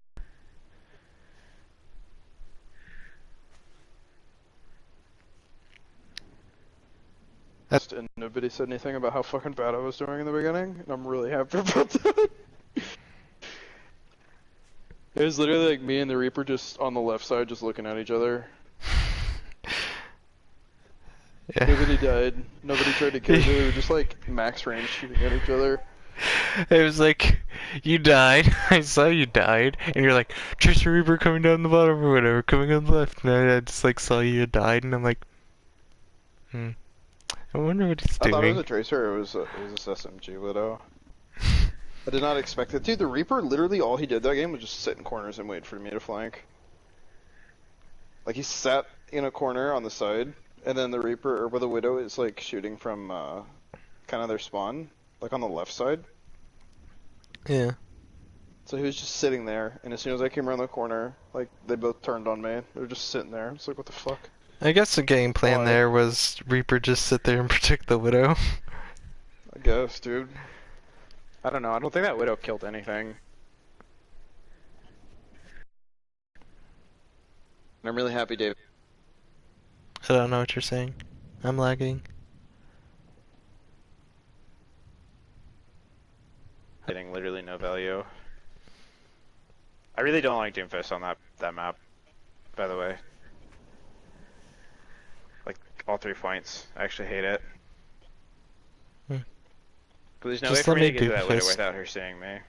And nobody said anything about how fucking bad I was doing in the beginning, and I'm really happy about that. It was literally like me and the Reaper just on the left side, just looking at each other. Yeah. Nobody died. Nobody tried to kill me. We were just like max range shooting at each other. It was like, you died, I saw you died, and you're like, Tracer Reaper coming down the bottom or whatever, coming on the left, and I just like saw you died, and I'm like, I wonder what he's doing. I thought it was a Tracer, it was this SMG Widow. I did not expect it. Dude, the Reaper, literally all he did that game was just sit in corners and wait for me to flank. Like, he sat in a corner on the side, and then the Reaper, or where the Widow is like shooting from kind of their spawn, like on the left side. Yeah. So he was just sitting there, and as soon as I came around the corner, like, they both turned on me. They were just sitting there. It's like, what the fuck? I guess the game plan there was Reaper just sit there and protect the Widow. I guess, dude. I don't know. I don't think that Widow killed anything. I'm really happy, Dave. I don't know what you're saying. I'm lagging. Getting literally no value. I really don't like Doomfist on that map, by the way. Like, all 3 points. I actually hate it. But there's no way for me to get to that Widow without her seeing me.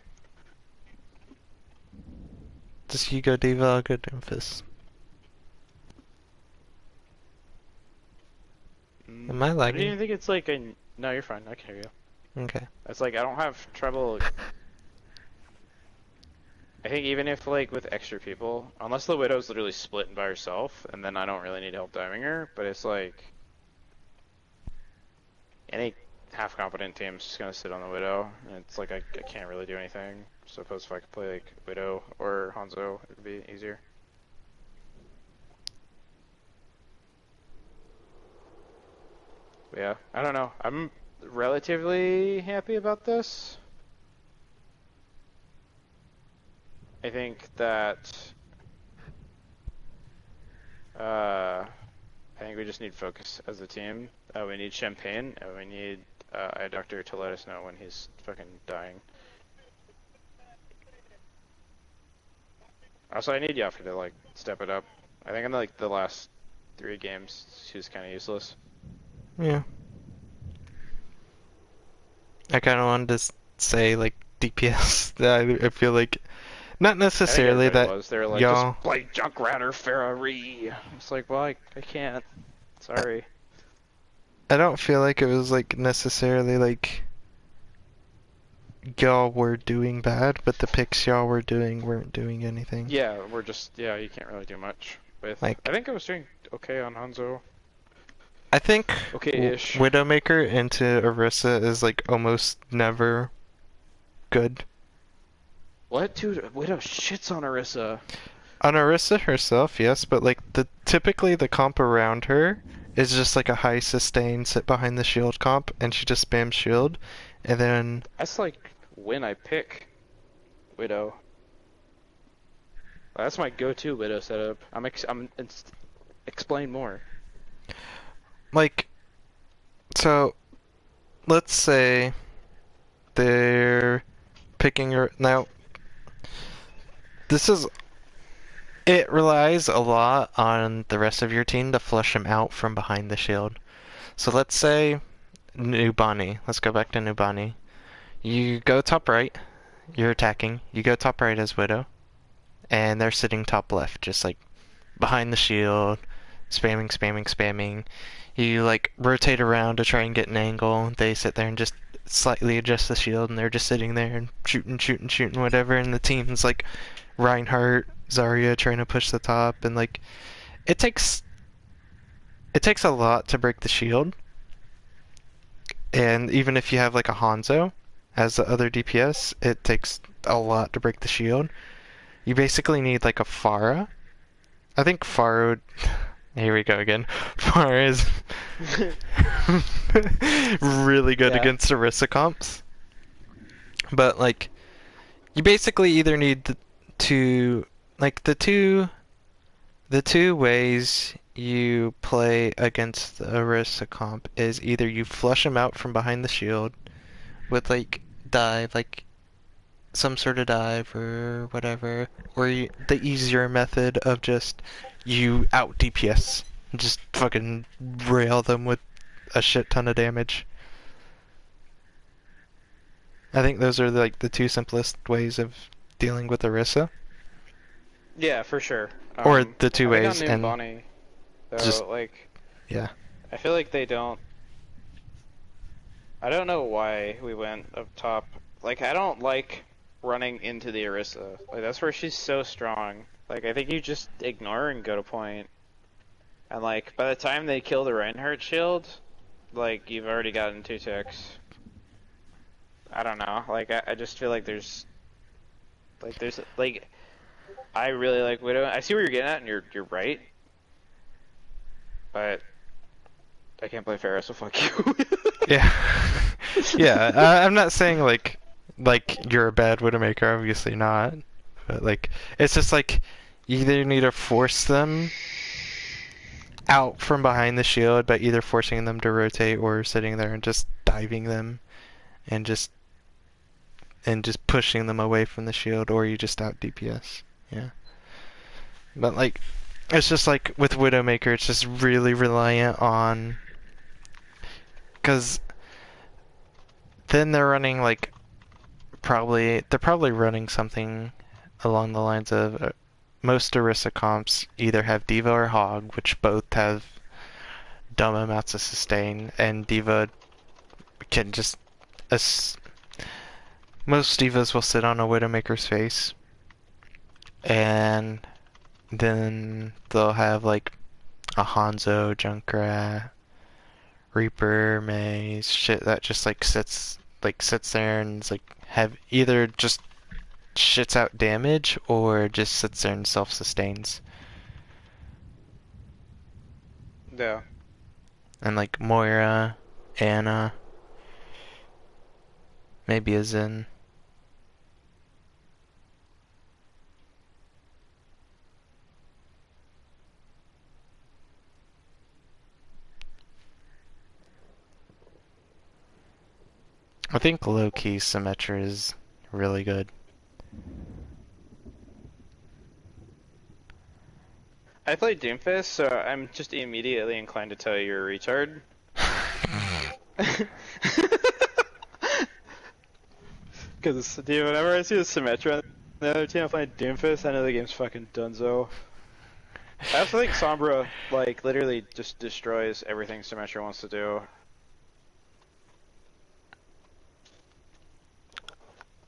Just you go D.Va, I'll go Doomfist. Am I lagging? I don't even think it's like a... No, you're fine. I can hear you. Okay. It's like, I don't have trouble... I think even if, like, with extra people, unless the Widow's literally split by herself, and then I don't really need help diving her, but it's like... Any half-competent team's just gonna sit on the Widow, and it's like, I can't really do anything. Suppose if I could play, like, Widow or Hanzo, it would be easier. But yeah, I don't know. I'm relatively happy about this. I think that I think we just need focus as a team. We need Champagne, and we need Eye Doctor to let us know when he's fucking dying. Also, I need Yaffa to like step it up. I think in like the last 3 games, she was kind of useless. Yeah. I kind of wanted to say like DPS. I feel like not I think necessarily everybody that was. They were like, y'all. just play Junkrat or Ferrari. It's like, well, I can't. Sorry. I don't feel like it was like necessarily like y'all were doing bad, but the picks y'all were doing weren't doing anything. Yeah, we're just, yeah, you can't really do much with. Like, I think I was doing okay on Hanzo. I think Okay-ish. Widowmaker into Orisa is like almost never good. What, dude? Widow shits on Orisa. On Orisa herself, yes, but like typically the comp around her is just like a high sustain sit behind the shield comp, and she just spams shield, and then That's like when I pick Widow. That's my go-to Widow setup. Explain more. like, so let's say they're picking her now. It relies a lot on the rest of your team to flush him out from behind the shield. So let's say Nubani. Let's go back to Nubani. You go top right. You're attacking. You go top right as Widow. And they're sitting top left, just like behind the shield, spamming, spamming, spamming. You like rotate around to try and get an angle. They sit there and just slightly adjust the shield, and they're just sitting there and shooting, shooting, shooting, whatever. And the team's like Reinhardt, Zarya trying to push the top, and like it takes a lot to break the shield. And even if you have like a Hanzo as the other DPS, it takes a lot to break the shield. You basically need like a Pharah. I think Pharah would... Here we go again. Pharah is really good against Orisa comps. But like, you basically either need the two ways you play against the Orisa comp is either you flush them out from behind the shield with like dive, like some sort of dive or whatever, or the easier method of just you out DPS, just fucking rail them with a shit ton of damage. I think those are like the two simplest ways of dealing with Orisa. Yeah, for sure. Or the two I think ways, on and Bonnie, though, just like, yeah. I feel like they don't. I don't know why we went up top. Like, I don't like running into the Orisa. Like, that's where she's so strong. Like, I think you just ignore her and go to point. And like, by the time they kill the Reinhardt shield, like, you've already gotten 2 ticks. I don't know. Like, I just feel like there's, I really like Widow. I see where you're getting at, and you're right. But I can't play Pharah, so fuck you. Yeah. Yeah, I'm not saying like you're a bad Widowmaker, obviously not. But like, it's just like, you either need to force them out from behind the shield by either forcing them to rotate or sitting there and just diving them and just pushing them away from the shield, or you just out DPS. Yeah. But like, it's just like with Widowmaker, it's just really reliant on, because then they're running like they're probably running something along the lines of most Orisa comps either have Diva or Hog, which both have dumb amounts of sustain, and Diva can just most Divas will sit on a Widowmaker's face, and then they'll have like a Hanzo, Junkrat, Reaper, Maze, shit that just like sits there and is like have either just shits out damage or just sits there and self-sustains. Yeah. And like Moira, Anna, maybe a Zen. I think low-key Symmetra is really good. I play Doomfist, so I'm just immediately inclined to tell you you're a retard. Because, dude, whenever I see the Symmetra on the other team playing Doomfist, I know the game's fucking donezo. I also think Sombra, like, literally just destroys everything Symmetra wants to do.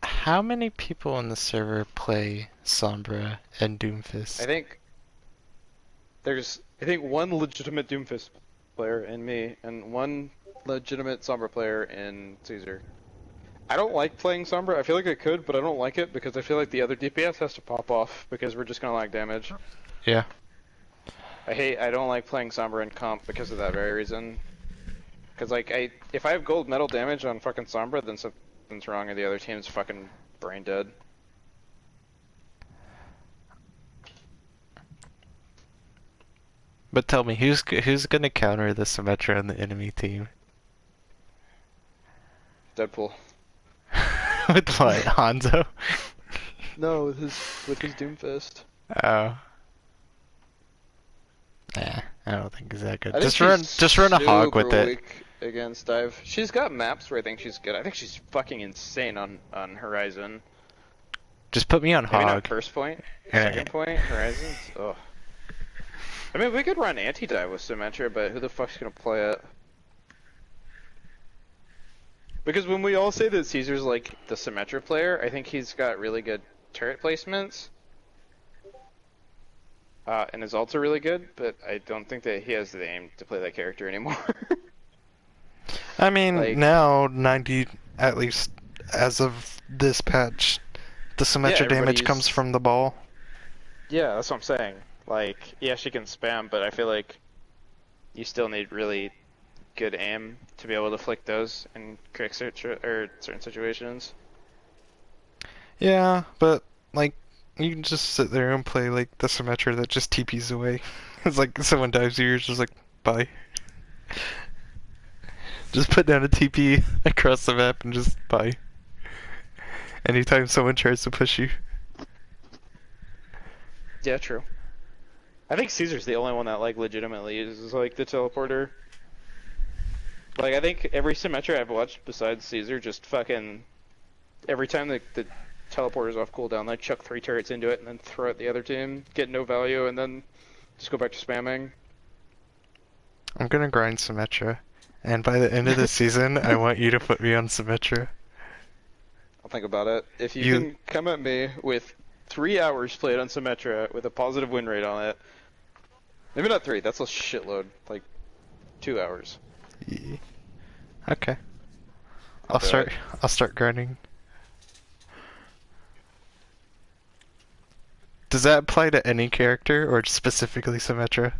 How many people on the server play Sombra and Doomfist? I think there's, one legitimate Doomfist player in me, and one legitimate Sombra player in Caesar. I don't like playing Sombra. I feel like I could, but I don't like it because I feel like the other DPS has to pop off because we're just gonna lag damage. Yeah. I don't like playing Sombra in comp because of that very reason. Because, like, if I have gold metal damage on fucking Sombra, then something's wrong and the other team's fucking brain dead. But tell me, who's gonna counter the Symmetra on the enemy team? Deadpool. With what, Hanzo? No, with his Doomfist. Oh. Yeah, I don't think he's that good. I think Just run a hog with super it. weak against dive. She's got maps where I think she's good. I think she's fucking insane on Horizon. Just put me on Maybe hog. not first point, second point, Horizons. Ugh. I mean, we could run anti-dive with Symmetra, but who the fuck's gonna play it? Because when we all say that Caesar's like the Symmetra player, I think he's got really good turret placements. And his ults are really good, but I don't think that he has the aim to play that character anymore. I mean, like, now 90, at least as of this patch, the Symmetra damage comes from the ball. Yeah, that's what I'm saying. Like, yeah, she can spam, but I feel like you still need really good aim to be able to flick those in quick certain situations. Yeah, but like you can just sit there and play like the Symmetra that just TPs away. It's like someone dives you, you're just like, bye. Just put down a TP across the map and just bye. Anytime someone tries to push you. Yeah, true. I think Caesar's the only one that like legitimately uses like the teleporter. Like, I think every Symmetra I've watched besides Caesar just fucking every time the teleporter's off cooldown, they chuck 3 turrets into it and then throw at the other team, get no value, and then just go back to spamming. I'm gonna grind Symmetra, and by the end of the season, I want you to put me on Symmetra. I'll think about it. If you can come at me with 3 hours played on Symmetra with a positive win rate on it, maybe not 3, that's a shitload, like 2 hours. Yeah. Okay. I'll start grinding. Does that apply to any character or specifically Symmetra?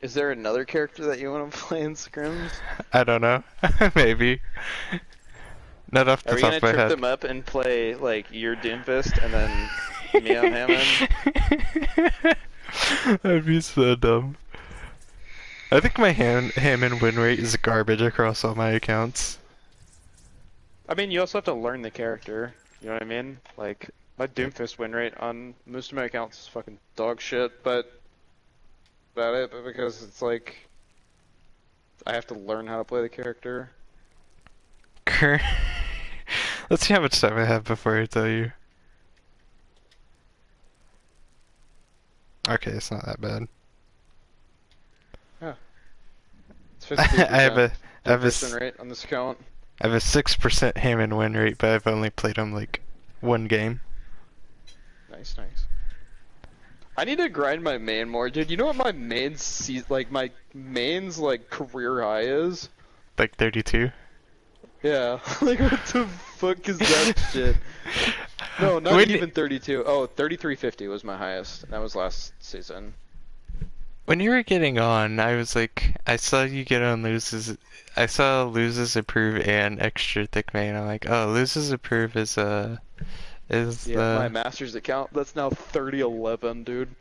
Is there another character that you want to play in scrims? I don't know. Maybe. Not off the top of my head. Are we gonna trip them up and play like your Doomfist and then me on Hammond? That'd be so dumb. I think my Hammond win rate is garbage across all my accounts. I mean, you also have to learn the character. You know what I mean? Like, my Doomfist win rate on most of my accounts is fucking dog shit, but because it's like I have to learn how to play the character. Let's see how much time I have before I tell you. Okay, it's not that bad. Yeah. It's 50% I have a win rate on this account. I have a 6% Hammond win rate, but I've only played him like 1 game. Nice, nice. I need to grind my main more, dude. You know what my main's like career high is? Like 32? Yeah. Like what the fuck is that shit? No, not even 32. Oh, 3350 was my highest. That was last season. When you were getting on, I was like, I saw you get on loses. I saw loses approve and extra thick main. I'm like, oh, loses approve is yeah, my master's account. That's now 3011, dude.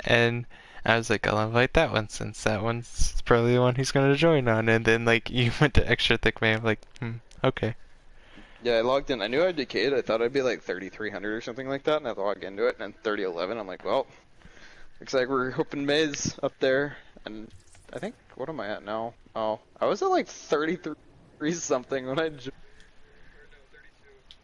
And I was like, I'll invite that one since that one's probably the one he's gonna join on. And then like you went to extra thick main. I'm like, okay. Yeah, I logged in. I knew I'd decayed. I thought I'd be like 3300 or something like that, and I logged into it, and then 3011. I'm like, well, looks like we're hoping Maze up there. And I think, what am I at now? Oh, I was at like 33 something when I joined.